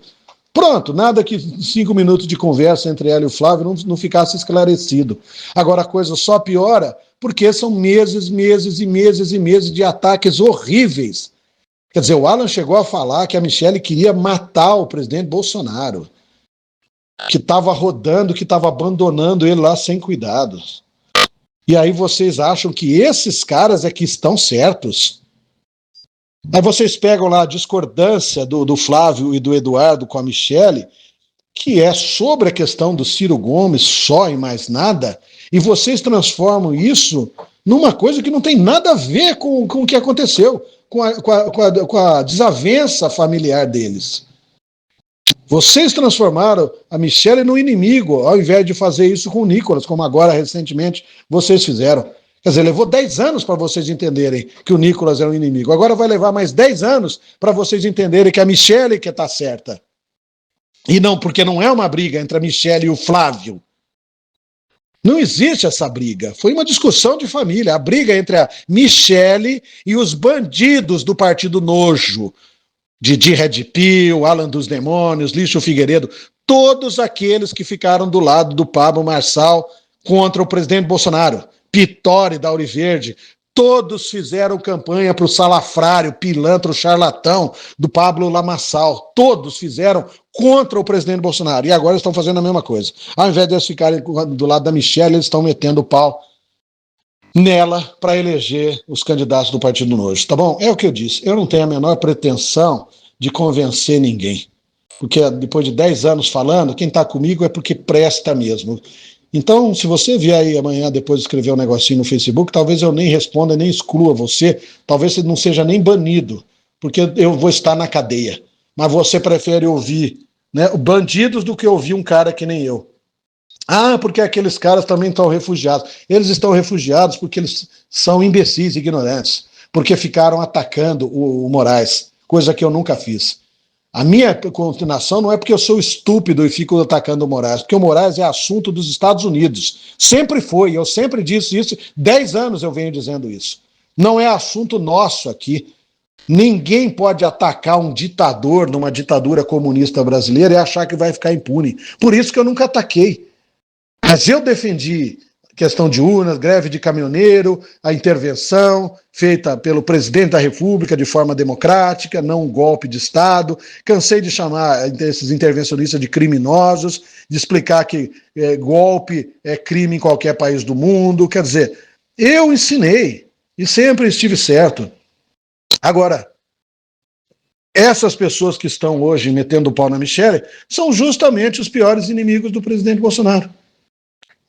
Pronto, nada que 5 minutos de conversa entre ela e o Flávio não ficasse esclarecido. Agora a coisa só piora porque são meses, meses e meses e meses de ataques horríveis. Quer dizer, o Alan chegou a falar que a Michelle queria matar o presidente Bolsonaro, que estava rodando, que estava abandonando ele lá sem cuidados. E aí vocês acham que esses caras é que estão certos? Aí vocês pegam lá a discordância do Flávio e do Eduardo com a Michelle, que é sobre a questão do Ciro Gomes só e mais nada, e vocês transformam isso numa coisa que não tem nada a ver com o que aconteceu, com a desavença familiar deles. Vocês transformaram a Michelle no inimigo, ao invés de fazer isso com o Nicolas, como agora, recentemente, vocês fizeram. Quer dizer, levou 10 anos para vocês entenderem que o Nicolas é um inimigo. Agora vai levar mais 10 anos para vocês entenderem que a Michelle que está certa. E não, porque não é uma briga entre a Michelle e o Flávio. Não existe essa briga. Foi uma discussão de família. A briga entre a Michelle e os bandidos do Partido Nojo. Didi Red Pill, Alan dos Demônios, Lixo Figueiredo, todos aqueles que ficaram do lado do Pablo Marçal contra o presidente Bolsonaro, Pitori da Auriverde, todos fizeram campanha para o salafrário, pilantro, charlatão do Pablo Lamaçal, todos fizeram contra o presidente Bolsonaro, e agora estão fazendo a mesma coisa. Ao invés de eles ficarem do lado da Michelle, eles estão metendo o pau nela para eleger os candidatos do Partido Nojo, tá bom? É o que eu disse, eu não tenho a menor pretensão de convencer ninguém, porque depois de 10 anos falando, quem está comigo é porque presta mesmo. Então, se você vier aí amanhã depois de escrever um negocinho no Facebook, talvez eu nem responda, nem exclua você, talvez você não seja nem banido, porque eu vou estar na cadeia, mas você prefere ouvir, né, bandidos do que ouvir um cara que nem eu. Ah, porque aqueles caras também estão refugiados. Eles estão refugiados porque eles são imbecis e ignorantes, porque ficaram atacando o Moraes, coisa que eu nunca fiz. A minha condenação não é porque eu sou estúpido e fico atacando o Moraes, porque o Moraes é assunto dos Estados Unidos. Sempre foi, eu sempre disse isso, 10 anos eu venho dizendo isso. Não é assunto nosso aqui. Ninguém pode atacar um ditador numa ditadura comunista brasileira e achar que vai ficar impune. Por isso que eu nunca ataquei. Mas eu defendi questão de urnas, greve de caminhoneiro, a intervenção feita pelo presidente da República de forma democrática, não um golpe de Estado. Cansei de chamar esses intervencionistas de criminosos, de explicar que golpe é crime em qualquer país do mundo. Quer dizer, eu ensinei e sempre estive certo. Agora, essas pessoas que estão hoje metendo o pau na Michelle são justamente os piores inimigos do presidente Bolsonaro.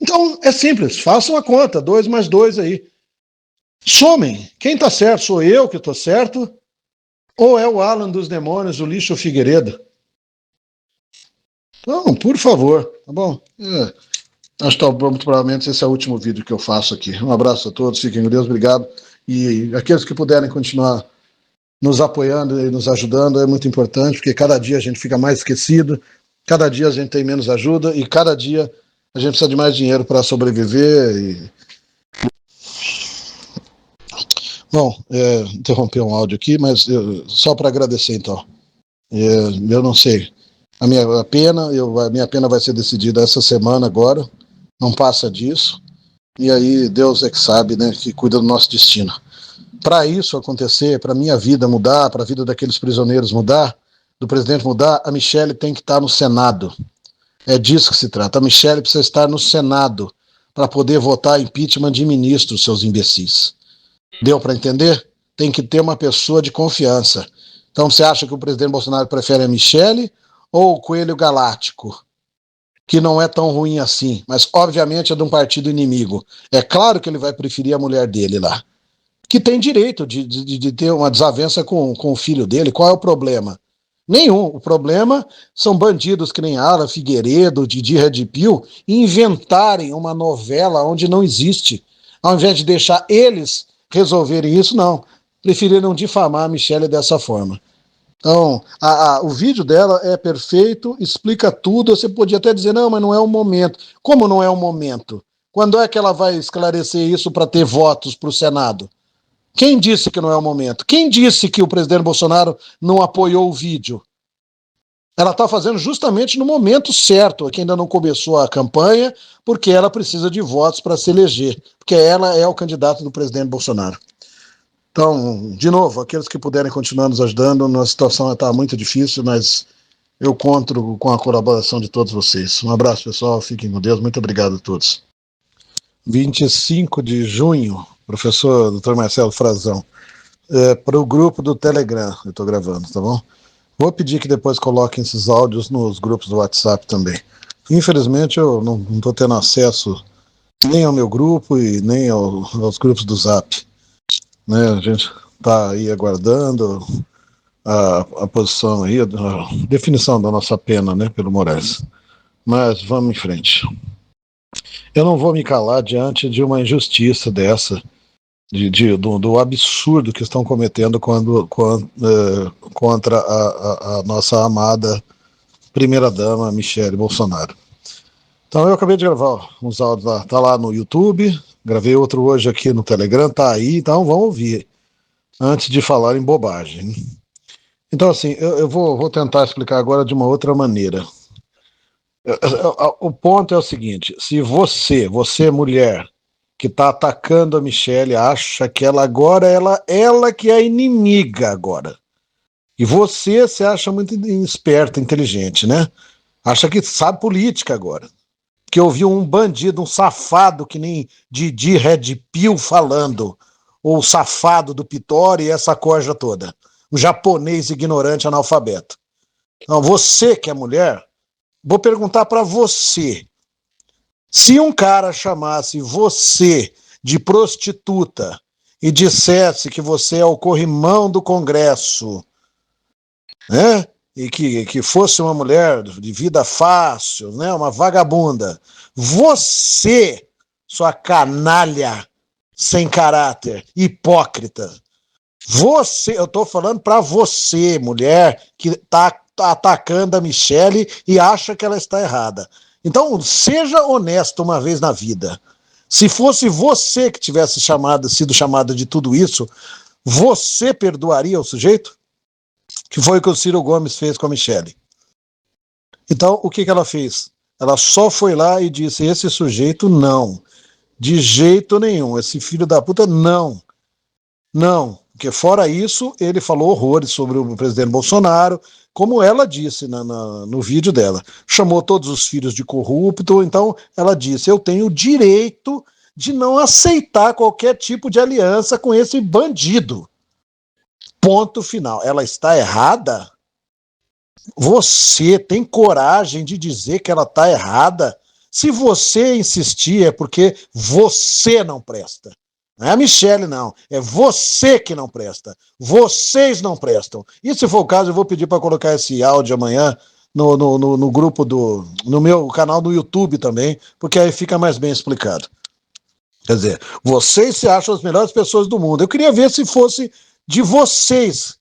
Então, é simples, façam a conta, 2 mais 2 aí. Somem, quem está certo, sou eu que estou certo, ou é o Alan dos Demônios, o Lixo Figueiredo? Então, por favor, tá bom? Acho que muito provavelmente esse é o último vídeo que eu faço aqui. Um abraço a todos, fiquem com Deus, obrigado. E aqueles que puderem continuar nos apoiando e nos ajudando é muito importante, porque cada dia a gente fica mais esquecido, cada dia a gente tem menos ajuda e cada dia a gente precisa de mais dinheiro para sobreviver. Bom, interromper um áudio aqui, mas só para agradecer então. Eu não sei, a minha pena vai ser decidida essa semana agora, não passa disso, e aí Deus é que sabe, né, que cuida do nosso destino. Para isso acontecer, para a minha vida mudar, para a vida daqueles prisioneiros mudar, do presidente mudar, a Michelle tem que estar no Senado. É disso que se trata. A Michelle precisa estar no Senado para poder votar impeachment de ministros, seus imbecis. Deu para entender? Tem que ter uma pessoa de confiança. Então você acha que o presidente Bolsonaro prefere a Michelle ou o Coelho Galáctico? Que não é tão ruim assim, mas obviamente é de um partido inimigo. É claro que ele vai preferir a mulher dele lá, que tem direito de ter uma desavença com o filho dele. Qual é o problema? Nenhum. O problema são bandidos que nem Alan Figueiredo, Didi Red Pill, inventarem uma novela onde não existe. Ao invés de deixar eles resolverem isso, não. preferiram difamar a Michelle dessa forma. Então, o vídeo dela é perfeito, explica tudo. Você podia até dizer, não, mas não é o momento. Como não é o momento? Quando é que ela vai esclarecer isso para ter votos para o Senado? Quem disse que não é o momento? Quem disse que o presidente Bolsonaro não apoiou o vídeo? Ela está fazendo justamente no momento certo, que ainda não começou a campanha, porque ela precisa de votos para se eleger, porque ela é o candidato do presidente Bolsonaro. Então, de novo, aqueles que puderem continuar nos ajudando, a situação está muito difícil, mas eu conto com a colaboração de todos vocês. Um abraço, pessoal, fiquem com Deus, muito obrigado a todos. 25 de junho, professor Dr. Marcelo Frazão, para o grupo do Telegram, eu estou gravando, tá bom? Vou pedir que depois coloquem esses áudios nos grupos do WhatsApp também. Infelizmente, eu não estou tendo acesso nem ao meu grupo e nem aos grupos do Zap. Né? A gente está aí aguardando a posição aí, a definição da nossa pena, né, pelo Moraes. Mas vamos em frente. Eu não vou me calar diante de uma injustiça dessa, do absurdo que estão cometendo contra a nossa amada primeira-dama Michelle Bolsonaro. Então eu acabei de gravar uns áudios lá, tá lá no YouTube, gravei outro hoje aqui no Telegram, tá aí, então vamos ouvir, antes de falar em bobagem. Então assim, eu vou tentar explicar agora de uma outra maneira. O ponto é o seguinte, se você mulher, que está atacando a Michelle, acha que ela agora, ela que é a inimiga agora. E você se acha muito esperta, inteligente, né? Acha que sabe política agora. Que ouviu um bandido, um safado que nem Didi Red Pill falando, ou o safado do Pitori e essa corja toda. Um japonês ignorante analfabeto. Então, você que é mulher, vou perguntar para você. Se um cara chamasse você de prostituta e dissesse que você é o corrimão do Congresso, né? E que fosse uma mulher de vida fácil, né? Uma vagabunda, você, sua canalha sem caráter, hipócrita, você, eu estou falando para você, mulher, que está atacando a Michelle e acha que ela está errada. Então, seja honesto uma vez na vida. Se fosse você que tivesse sido chamada de tudo isso, você perdoaria o sujeito? Que foi o que o Ciro Gomes fez com a Michelle. Então, o que ela fez? Ela só foi lá e disse, esse sujeito não. De jeito nenhum. Esse filho da puta, não. Não. Porque fora isso, ele falou horrores sobre o presidente Bolsonaro, como ela disse no vídeo dela. Chamou todos os filhos de corrupto, então ela disse, eu tenho o direito de não aceitar qualquer tipo de aliança com esse bandido. Ponto final. Ela está errada? Você tem coragem de dizer que ela está errada? Se você insistir, é porque você não presta. Não é a Michelle, não. É você que não presta. Vocês não prestam. E se for o caso, eu vou pedir para colocar esse áudio amanhã no grupo no meu canal do YouTube também, porque aí fica mais bem explicado. Quer dizer, vocês se acham as melhores pessoas do mundo. Eu queria ver se fosse de vocês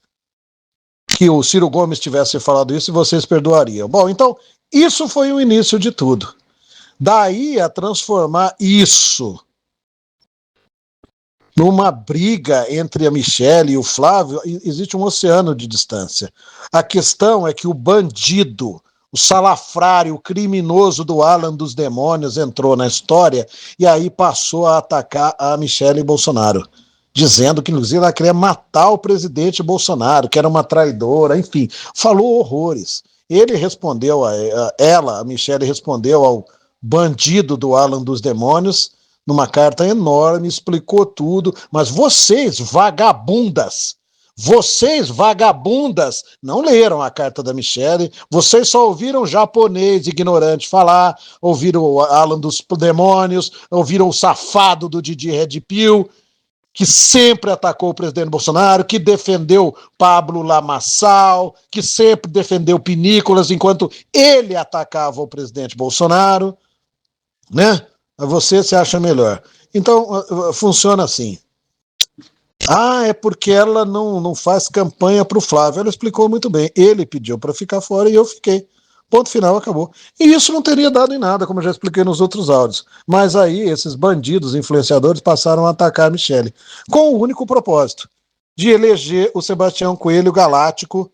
que o Ciro Gomes tivesse falado isso e vocês perdoariam. Bom, então, isso foi o início de tudo. Daí a transformar isso numa briga entre a Michelle e o Flávio, existe um oceano de distância. A questão é que o bandido, o salafrário, o criminoso do Alan dos Demônios entrou na história e aí passou a atacar a Michelle Bolsonaro, dizendo que, inclusive, ela queria matar o presidente Bolsonaro, que era uma traidora, enfim, falou horrores. Ele respondeu a Michelle respondeu ao bandido do Alan dos Demônios, numa carta enorme, explicou tudo, mas vocês, vagabundas, não leram a carta da Michelle, vocês só ouviram japonês ignorante falar, ouviram o Alan dos Demônios, ouviram o safado do Didi Red Pill, que sempre atacou o presidente Bolsonaro, que defendeu Pablo Lamaçal, que sempre defendeu Pinícolas enquanto ele atacava o presidente Bolsonaro, né? Você se acha melhor. Então, funciona assim. Ah, é porque ela não faz campanha para o Flávio. Ela explicou muito bem. Ele pediu para ficar fora e eu fiquei. Ponto final, acabou. E isso não teria dado em nada, como eu já expliquei nos outros áudios. Mas aí esses bandidos, influenciadores, passaram a atacar a Michelle com o único propósito de eleger o Sebastião Coelho Galáctico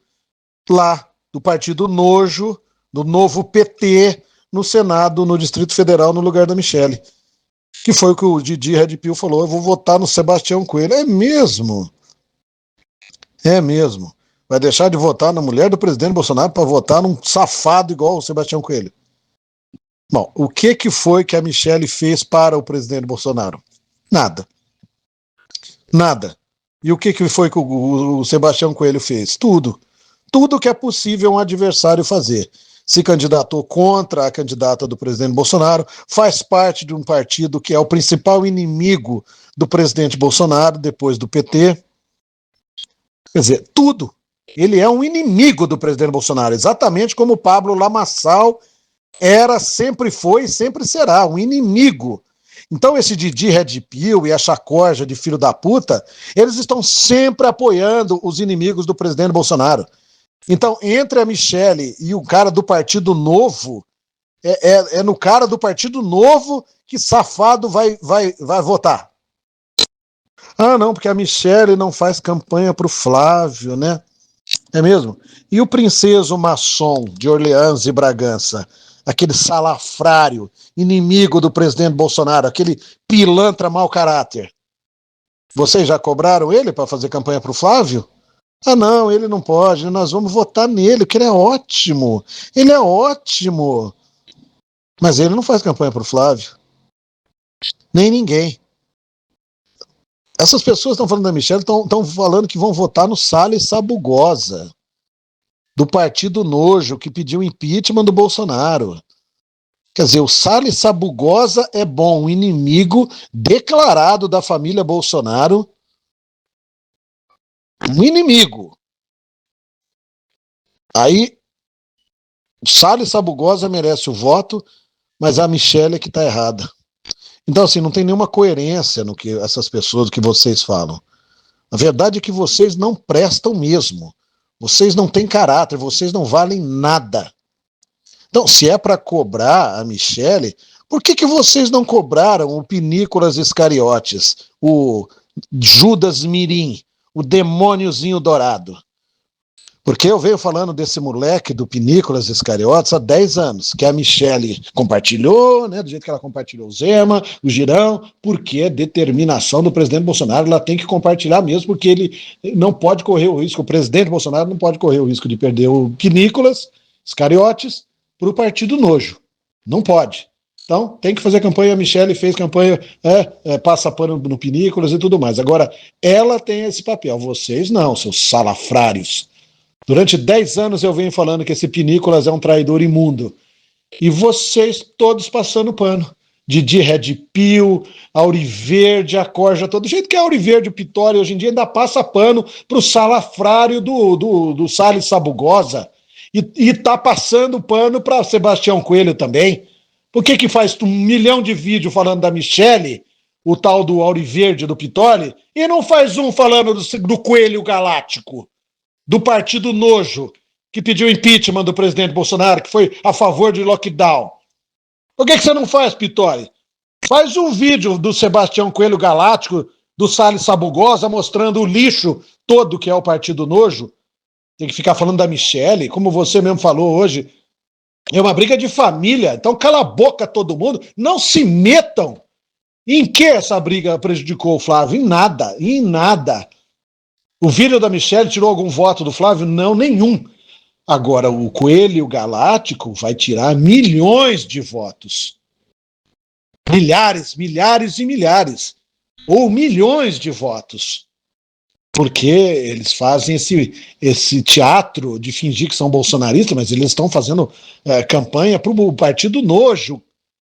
lá do Partido Nojo, do novo PT, no Senado, no Distrito Federal, no lugar da Michelle. Que foi o que o Didi Red Pill falou: eu vou votar no Sebastião Coelho. É mesmo? É mesmo. Vai deixar de votar na mulher do presidente Bolsonaro para votar num safado igual o Sebastião Coelho. Bom, o que foi que a Michelle fez para o presidente Bolsonaro? Nada. Nada. E o que foi que o Sebastião Coelho fez? Tudo. Tudo que é possível um adversário fazer. Se candidatou contra a candidata do presidente Bolsonaro, faz parte de um partido que é o principal inimigo do presidente Bolsonaro, depois do PT. Quer dizer, tudo. Ele é um inimigo do presidente Bolsonaro, exatamente como o Pablo Lamaçal era, sempre foi e sempre será, um inimigo. Então esse Didi Red Pill e a Chacorja de filho da puta, eles estão sempre apoiando os inimigos do presidente Bolsonaro. Então, entre a Michelle e o cara do Partido Novo, é no cara do Partido Novo que safado vai votar. Ah, não, porque a Michelle não faz campanha pro Flávio, né? É mesmo? E o princeso maçom de Orleans e Bragança, aquele salafrário, inimigo do presidente Bolsonaro, aquele pilantra mau caráter. Vocês já cobraram ele para fazer campanha para o Flávio? Ah, não, ele não pode, nós vamos votar nele, que ele é ótimo. Ele é ótimo. Mas ele não faz campanha para o Flávio. Nem ninguém. Essas pessoas estão falando da Michelle, estão falando que vão votar no Salles Sabugosa, do Partido Nojo, que pediu impeachment do Bolsonaro. Quer dizer, o Salles Sabugosa é bom, um inimigo declarado da família Bolsonaro, um inimigo. Aí, o Salles Sabugosa merece o voto, mas a Michelle é que está errada. Então, assim, não tem nenhuma coerência no que essas pessoas, que vocês falam. A verdade é que vocês não prestam mesmo. Vocês não têm caráter, vocês não valem nada. Então, se é para cobrar a Michelle, por que vocês não cobraram o Pinícolas Iscariotes, o Judas Mirim, o demôniozinho dourado? Porque eu venho falando desse moleque do Pinícolas Iscariotes há 10 anos, que a Michelle compartilhou, né, do jeito que ela compartilhou o Zema, o Girão, porque é determinação do presidente Bolsonaro, ela tem que compartilhar mesmo, porque ele não pode correr o risco, o presidente Bolsonaro não pode correr o risco de perder o Pinícolas Iscariotes para o Partido Nojo. Não pode. Então, tem que fazer campanha. A Michelle fez campanha, passa pano no Pinícolas e tudo mais. Agora, ela tem esse papel. Vocês não, seus salafrários. Durante 10 anos eu venho falando que esse Pinícolas é um traidor imundo. E vocês todos passando pano. Didi Red Pill, Auriverde, a Corja, todo jeito que a Auriverde, o Pitório, hoje em dia ainda passa pano pro salafrário do Salles Sabugosa. E tá passando pano para Sebastião Coelho também. Por que faz 1 milhão de vídeos falando da Michelle, o tal do Auriverde, do Pitório, e não faz um falando do Coelho Galáctico? Do Partido Nojo, que pediu impeachment do presidente Bolsonaro, que foi a favor de lockdown. Por que você não faz, Pitori? Faz um vídeo do Sebastião Coelho Galáctico, do Salles Sabugosa, mostrando o lixo todo que é o Partido Nojo. Tem que ficar falando da Michelle, como você mesmo falou hoje. É uma briga de família, então cala a boca todo mundo. Não se metam. Em que essa briga prejudicou o Flávio? Em nada, em nada. O filho da Michelle tirou algum voto do Flávio? Não, nenhum. Agora, o Coelho Galáctico vai tirar milhões de votos. Milhares, milhares e milhares. Ou milhões de votos. Porque eles fazem esse teatro de fingir que são bolsonaristas, mas eles estão fazendo campanha para o Partido Nojo,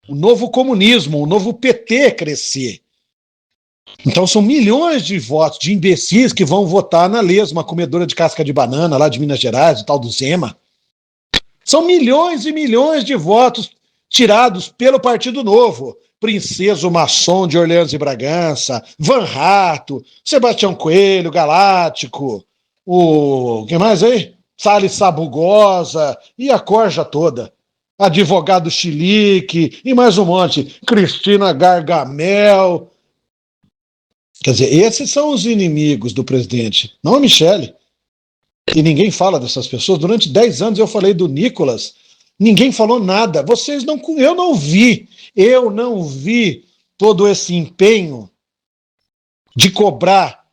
o novo comunismo, o novo PT crescer. Então são milhões de votos de imbecis que vão votar na lesma comedora de casca de banana lá de Minas Gerais, o tal do Zema. São milhões e milhões de votos tirados pelo Partido Novo, Princeso Maçom de Orleans e Bragança, Van Rato, Sebastião Coelho, Galáctico, o que mais aí? Salles Sabugosa e a corja toda. Advogado Chilique e mais um monte. Cristina Gargamel. Quer dizer, esses são os inimigos do presidente, não a Michele. E ninguém fala dessas pessoas. Durante 10 anos eu falei do Nicolas, ninguém falou nada. Eu não vi todo esse empenho de cobrar,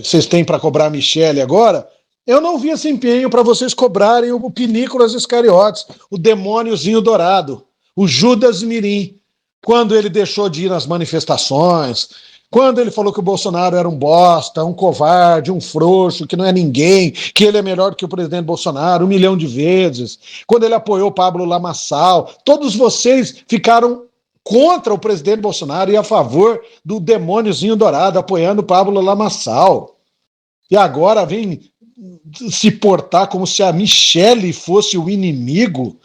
vocês têm para cobrar a Michele agora, eu não vi esse empenho para vocês cobrarem o Pinícolas Iscariotes, o demôniozinho dourado, o Judas Mirim, quando ele deixou de ir nas manifestações, quando ele falou que o Bolsonaro era um bosta, um covarde, um frouxo, que não é ninguém, que ele é melhor que o presidente Bolsonaro 1 milhão de vezes, quando ele apoiou Pablo Lamaçal, todos vocês ficaram contra o presidente Bolsonaro e a favor do demôniozinho dourado, apoiando Pablo Lamaçal. E agora vem se portar como se a Michele fosse o inimigo.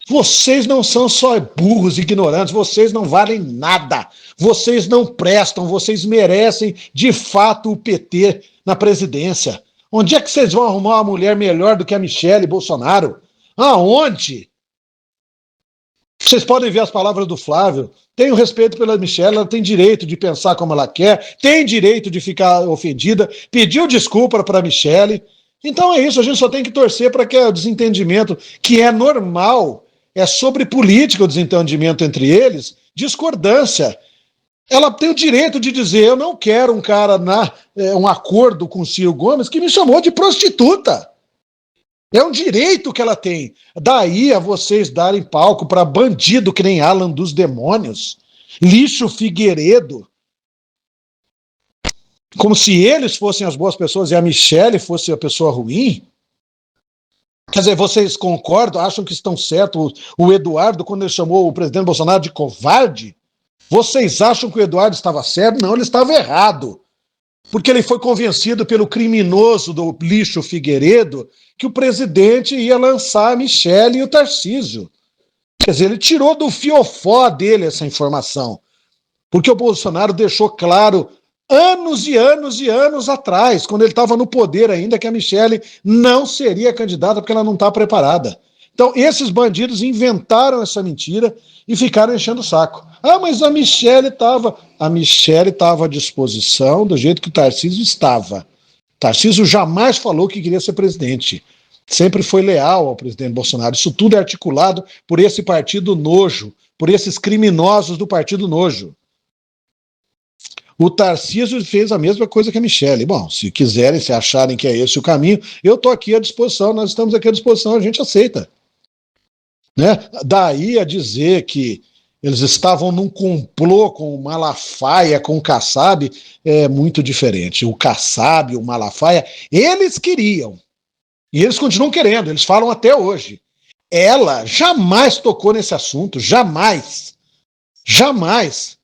Vocês não são só burros, ignorantes, vocês não valem nada, vocês não prestam, vocês merecem de fato o PT na presidência. Onde é que vocês vão arrumar uma mulher melhor do que a Michele Bolsonaro? Aonde? Vocês podem ver as palavras do Flávio. Tenho respeito pela Michele, ela tem direito de pensar como ela quer, tem direito de ficar ofendida, pediu desculpa para a Michele. Então é isso, a gente só tem que torcer para que o desentendimento, que é normal, é sobre política o desentendimento entre eles, discordância. Ela tem o direito de dizer, eu não quero um cara um acordo com o Ciro Gomes que me chamou de prostituta. É um direito que ela tem. Daí a vocês darem palco para bandido que nem Alan dos Demônios, Lixo Figueiredo, como se eles fossem as boas pessoas e a Michele fosse a pessoa ruim. Quer dizer, vocês concordam, acham que estão certos o Eduardo, quando ele chamou o presidente Bolsonaro de covarde? Vocês acham que o Eduardo estava certo? Não, ele estava errado. Porque ele foi convencido pelo criminoso do Lixo Figueiredo que o presidente ia lançar a Michele e o Tarcísio. Quer dizer, ele tirou do fiofó dele essa informação. Porque o Bolsonaro deixou claro anos e anos e anos atrás, quando ele estava no poder ainda, que a Michele não seria candidata porque ela não está preparada. Então, esses bandidos inventaram essa mentira e ficaram enchendo o saco. Ah, mas a Michele estava... A Michele estava à disposição do jeito que o Tarcísio estava. Tarcísio jamais falou que queria ser presidente. Sempre foi leal ao presidente Bolsonaro. Isso tudo é articulado por esse partido nojo, por esses criminosos do partido nojo. O Tarcísio fez a mesma coisa que a Michele. Bom, se quiserem, se acharem que é esse o caminho, eu estou aqui à disposição, nós estamos aqui à disposição, a gente aceita. Né? Daí a dizer que eles estavam num complô com o Malafaia, com o Kassab, é muito diferente. O Kassab, o Malafaia, eles queriam. E eles continuam querendo, eles falam até hoje. Ela jamais tocou nesse assunto, jamais. Jamais.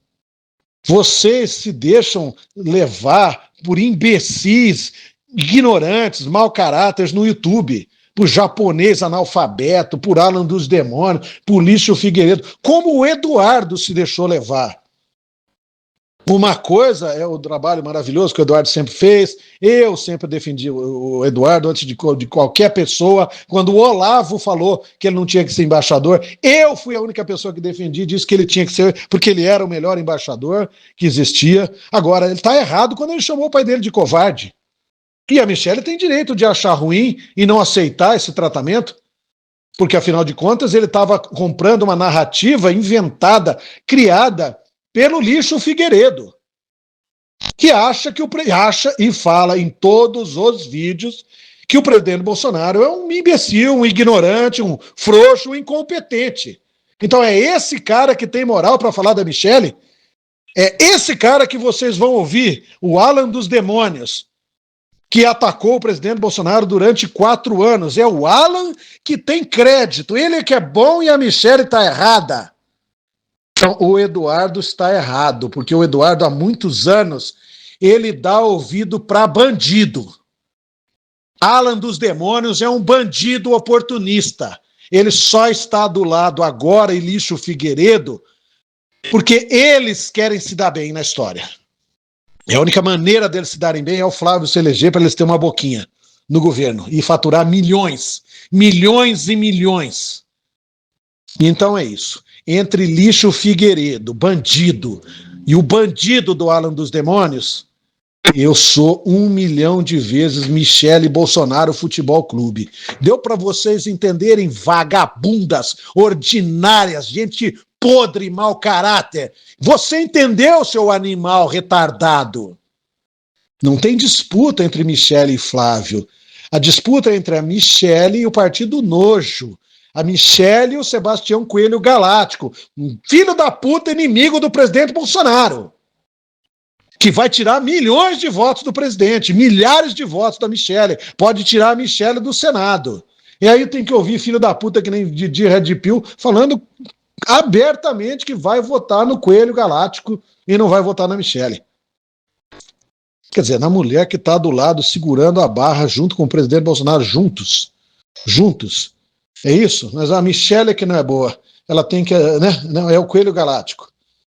Vocês se deixam levar por imbecis, ignorantes, mau caráteres no YouTube, por japonês analfabeto, por Alan dos Demônios, por Lixo Figueiredo, como o Eduardo se deixou levar. Uma coisa é o trabalho maravilhoso que o Eduardo sempre fez, eu sempre defendi o Eduardo antes de qualquer pessoa, quando o Olavo falou que ele não tinha que ser embaixador, eu fui a única pessoa que defendi, disse que ele tinha que ser, porque ele era o melhor embaixador que existia. Agora, ele está errado quando ele chamou o pai dele de covarde. E a Michele tem direito de achar ruim e não aceitar esse tratamento, porque afinal de contas ele estava comprando uma narrativa inventada, criada pelo Lixo Figueiredo, que acha e fala em todos os vídeos que o presidente Bolsonaro é um imbecil, um ignorante, um frouxo, um incompetente. Então é esse cara que tem moral para falar da Michele? É esse cara que vocês vão ouvir, o Alan dos Demônios, que atacou o presidente Bolsonaro durante 4 anos. É o Alan que tem crédito, ele é que é bom e a Michele está errada. Então, o Eduardo está errado, porque o Eduardo, há muitos anos, ele dá ouvido para bandido. Alan dos Demônios é um bandido oportunista. Ele só está do lado agora, e Lixo Figueiredo, Porque eles querem se dar bem na história. E a única maneira deles se darem bem é o Flávio se eleger para eles terem uma boquinha no governo e faturar milhões, milhões e milhões. Então é isso. Entre Lixo Figueiredo, bandido, e o bandido do Alan dos Demônios, eu sou 1 milhão de vezes Michele Bolsonaro Futebol Clube. Deu para vocês entenderem, vagabundas, ordinárias, gente podre, mau caráter. Você entendeu, seu animal retardado? Não tem disputa entre Michele e Flávio. A disputa é entre a Michele e o Partido Nojo. A Michele e o Sebastião Coelho Galáctico, um filho da puta inimigo do presidente Bolsonaro, que vai tirar milhões de votos do presidente, milhares de votos da Michele, pode tirar a Michele do Senado. E aí tem que ouvir filho da puta que nem Didi Red Pill falando abertamente que vai votar no Coelho Galáctico e não vai votar na Michele. Quer dizer, na mulher que está do lado segurando a barra junto com o presidente Bolsonaro, juntos. É isso? Mas a Michele é que não é boa. Ela tem que, né? Não, é o Coelho Galáctico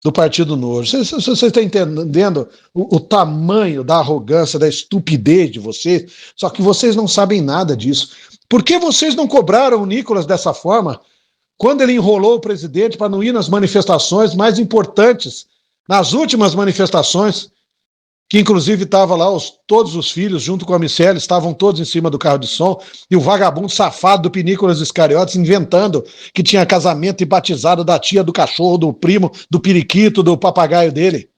do Partido Novo. Você está entendendo o tamanho da arrogância, da estupidez de vocês? Só que vocês não sabem nada disso. Por que vocês não cobraram o Nicolas dessa forma quando ele enrolou o presidente para não ir nas manifestações mais importantes, nas últimas manifestações, que inclusive estava lá todos os filhos junto com a Michele, estavam todos em cima do carro de som, e o vagabundo safado do Pinícolas Iscariotes inventando que tinha casamento e batizado da tia, do cachorro, do primo, do periquito, do papagaio dele.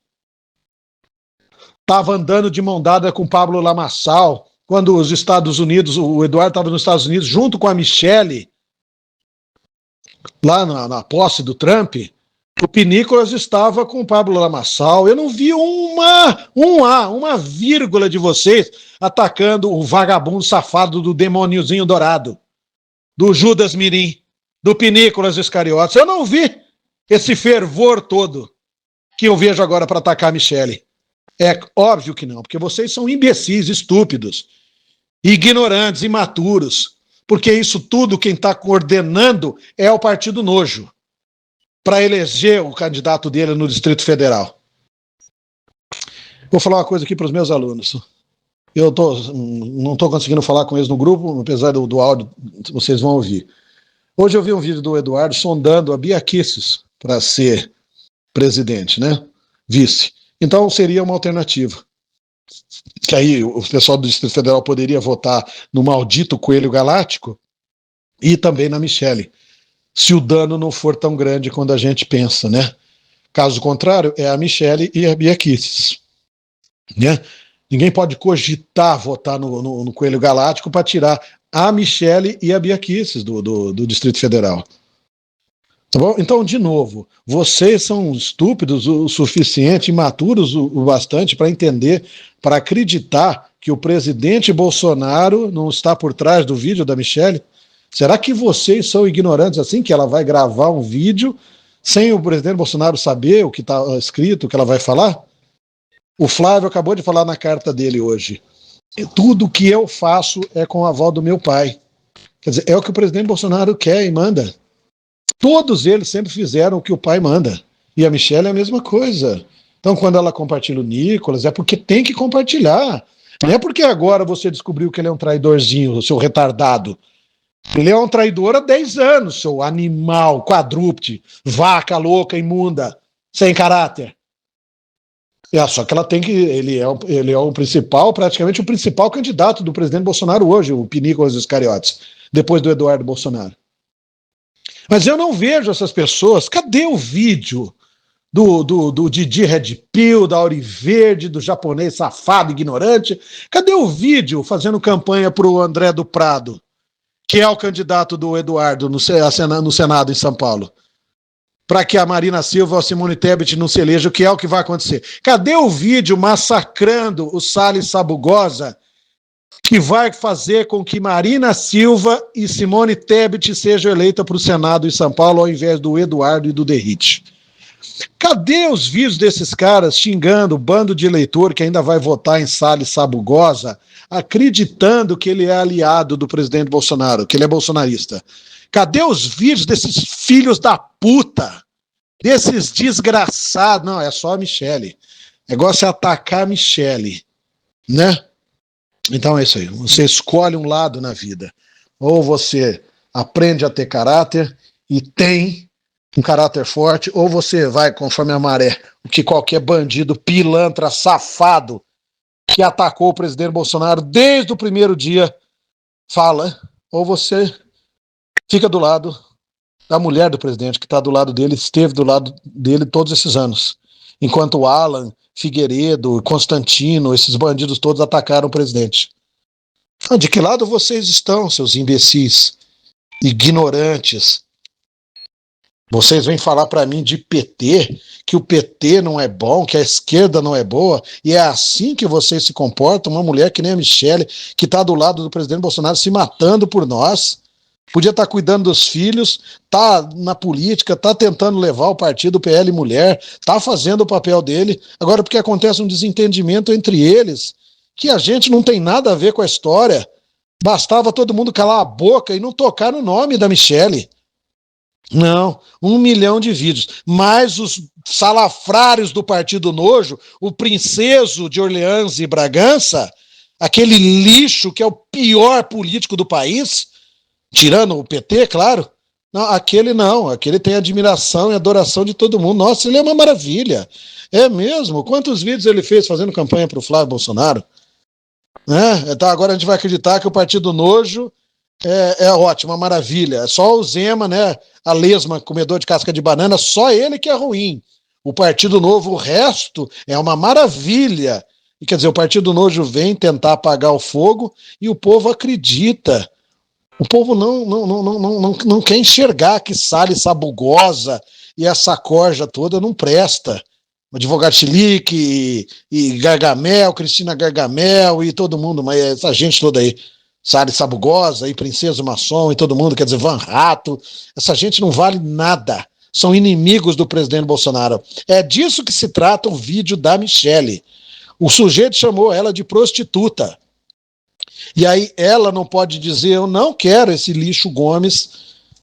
Estava andando de mão dada com Pablo Lamaçal, quando os Estados Unidos, o Eduardo estava nos Estados Unidos junto com a Michele, lá na posse do Trump. O Pinícolas estava com o Pablo Lamaçal. Eu não vi uma vírgula de vocês atacando o vagabundo safado do demôniozinho dourado, do Judas Mirim, do Pinícolas Iscariotes. Eu não vi esse fervor todo que eu vejo agora para atacar a Michele. É óbvio que não, porque vocês são imbecis, estúpidos, ignorantes, imaturos, porque isso tudo quem está coordenando é o Partido Nojo, para eleger o candidato dele no Distrito Federal. Vou falar uma coisa aqui para os meus alunos. Eu não estou conseguindo falar com eles no grupo, apesar do áudio, vocês vão ouvir. Hoje eu vi um vídeo do Eduardo sondando a Bia Kicis para ser presidente, né? Vice. Então seria uma alternativa. Que aí o pessoal do Distrito Federal poderia votar no maldito Coelho Galáctico e também na Michele, se o dano não for tão grande quando a gente pensa, né? Caso contrário, é a Michele e a Bia Kicis, né? Ninguém pode cogitar votar no Coelho Galáctico para tirar a Michele e a Bia Kicis do Distrito Federal. Tá bom? Então, de novo, vocês são estúpidos o suficiente, imaturos o bastante para entender, para acreditar que o presidente Bolsonaro não está por trás do vídeo da Michele? Será que vocês são ignorantes assim, que ela vai gravar um vídeo sem o presidente Bolsonaro saber o que está escrito, o que ela vai falar? O Flávio acabou de falar na carta dele hoje. Tudo que eu faço é com a avó do meu pai. Quer dizer, é o que o presidente Bolsonaro quer e manda. Todos eles sempre fizeram o que o pai manda. E a Michele é a mesma coisa. Então, quando ela compartilha o Nicolas, é porque tem que compartilhar. Não é porque agora você descobriu que ele é um traidorzinho, seu retardado. Ele é um traidor há 10 anos, seu animal, quadrúpede, vaca louca, imunda, sem caráter. Só que ela tem que. Ele é o principal, praticamente o principal candidato do presidente Bolsonaro hoje, o Pinícolas Iscariotes, depois do Eduardo Bolsonaro. Mas eu não vejo essas pessoas. Cadê o vídeo do Didi Red Pill, da Auriverde, do japonês safado, ignorante? Cadê o vídeo fazendo campanha para o André do Prado, que é o candidato do Eduardo no Senado em São Paulo? Para que a Marina Silva ou a Simone Tebet não se elejam, que é o que vai acontecer. Cadê o vídeo massacrando o Salles Sabugosa, que vai fazer com que Marina Silva e Simone Tebet sejam eleitas para o Senado em São Paulo, ao invés do Eduardo e do Derrite? Cadê os vídeos desses caras xingando o bando de eleitor que ainda vai votar em Salles Sabugosa, acreditando que ele é aliado do presidente Bolsonaro, que ele é bolsonarista? Cadê os vídeos desses filhos da puta desses desgraçados. Não, é só a Michele. O negócio é atacar a Michele, né? Então é isso aí. Você escolhe um lado na vida. Ou você aprende a ter caráter e tem um caráter forte, ou você vai conforme a maré, o que qualquer bandido, pilantra, safado que atacou o presidente Bolsonaro desde o primeiro dia fala, ou você fica do lado da mulher do presidente, que está do lado dele, esteve do lado dele todos esses anos. Enquanto o Alan, Figueiredo, Constantino, esses bandidos todos atacaram o presidente. De que lado vocês estão, seus imbecis, ignorantes? Vocês vêm falar para mim de PT, que o PT não é bom, que a esquerda não é boa, e é assim que vocês se comportam? Uma mulher que nem a Michele, que está do lado do presidente Bolsonaro se matando por nós, podia estar cuidando dos filhos, tá na política, tá tentando levar o partido PL Mulher, tá fazendo o papel dele. Agora, porque acontece um desentendimento entre eles, que a gente não tem nada a ver com a história, bastava todo mundo calar a boca e não tocar no nome da Michele. Não, 1 milhão de vídeos. Mas os salafrários do Partido Nojo, o princeso de Orleans e Bragança, aquele lixo que é o pior político do país, tirando o PT, claro, não, aquele tem admiração e adoração de todo mundo. Nossa, ele é uma maravilha. É mesmo? Quantos vídeos ele fez fazendo campanha para o Flávio Bolsonaro? Então agora a gente vai acreditar que o Partido Nojo é ótimo, uma maravilha. Só o Zema, né? A lesma, comedor de casca de banana, só ele que é ruim. O Partido Novo, o resto, é uma maravilha. E quer dizer, o Partido Nojo vem tentar apagar o fogo e o povo acredita. O povo não quer enxergar que Salles Sabugosa e essa corja toda não presta. O advogado Chilique e Gargamel, Cristina Gargamel e todo mundo, mas essa gente toda aí. Salles Sabugosa e Princesa Maçom e todo mundo, quer dizer, Van Rato, essa gente não vale nada. São inimigos do presidente Bolsonaro. É disso que se trata o vídeo da Michele. O sujeito chamou ela de prostituta. E aí ela não pode dizer, eu não quero esse lixo Gomes,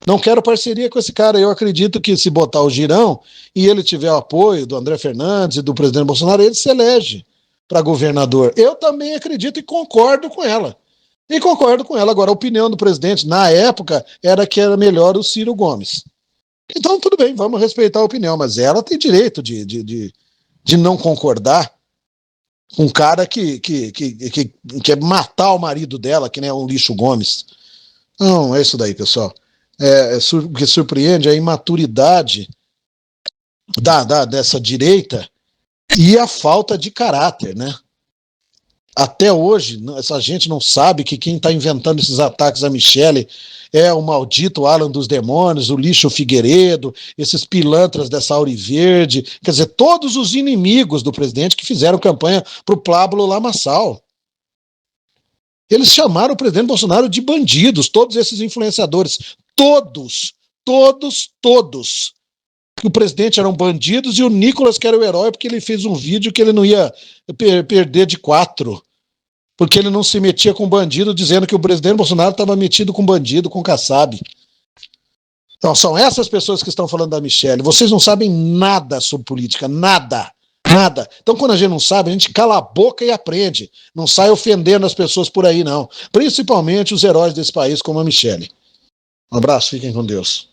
não quero parceria com esse cara. Eu acredito que se botar o Girão e ele tiver o apoio do André Fernandes e do presidente Bolsonaro, ele se elege para governador. Eu também acredito e concordo com ela. E concordo com ela. Agora, a opinião do presidente, na época, era que era melhor o Ciro Gomes. Então, tudo bem, vamos respeitar a opinião, mas ela tem direito de não concordar com um cara que quer matar o marido dela, que nem é um lixo Gomes. Não, é isso daí, pessoal. O que surpreende é a imaturidade dessa direita e a falta de caráter, né? Até hoje, essa gente não sabe que quem está inventando esses ataques a Michele é o maldito Alan dos Demônios, o lixo Figueiredo, esses pilantras dessa Auriverde, quer dizer, todos os inimigos do presidente que fizeram campanha para o Pablo Lamaçal. Eles chamaram o presidente Bolsonaro de bandidos, todos esses influenciadores, todos. Que o presidente eram bandidos e o Nicolas que era o herói porque ele fez um vídeo que ele não ia perder de 4, porque ele não se metia com bandido, dizendo que o presidente Bolsonaro estava metido com bandido, com Kassab. Então são essas pessoas que estão falando da Michele. Vocês não sabem nada sobre política, nada. Então quando a gente não sabe, a gente cala a boca e aprende. Não sai ofendendo as pessoas por aí, não. Principalmente os heróis desse país, como a Michele. Um abraço, fiquem com Deus.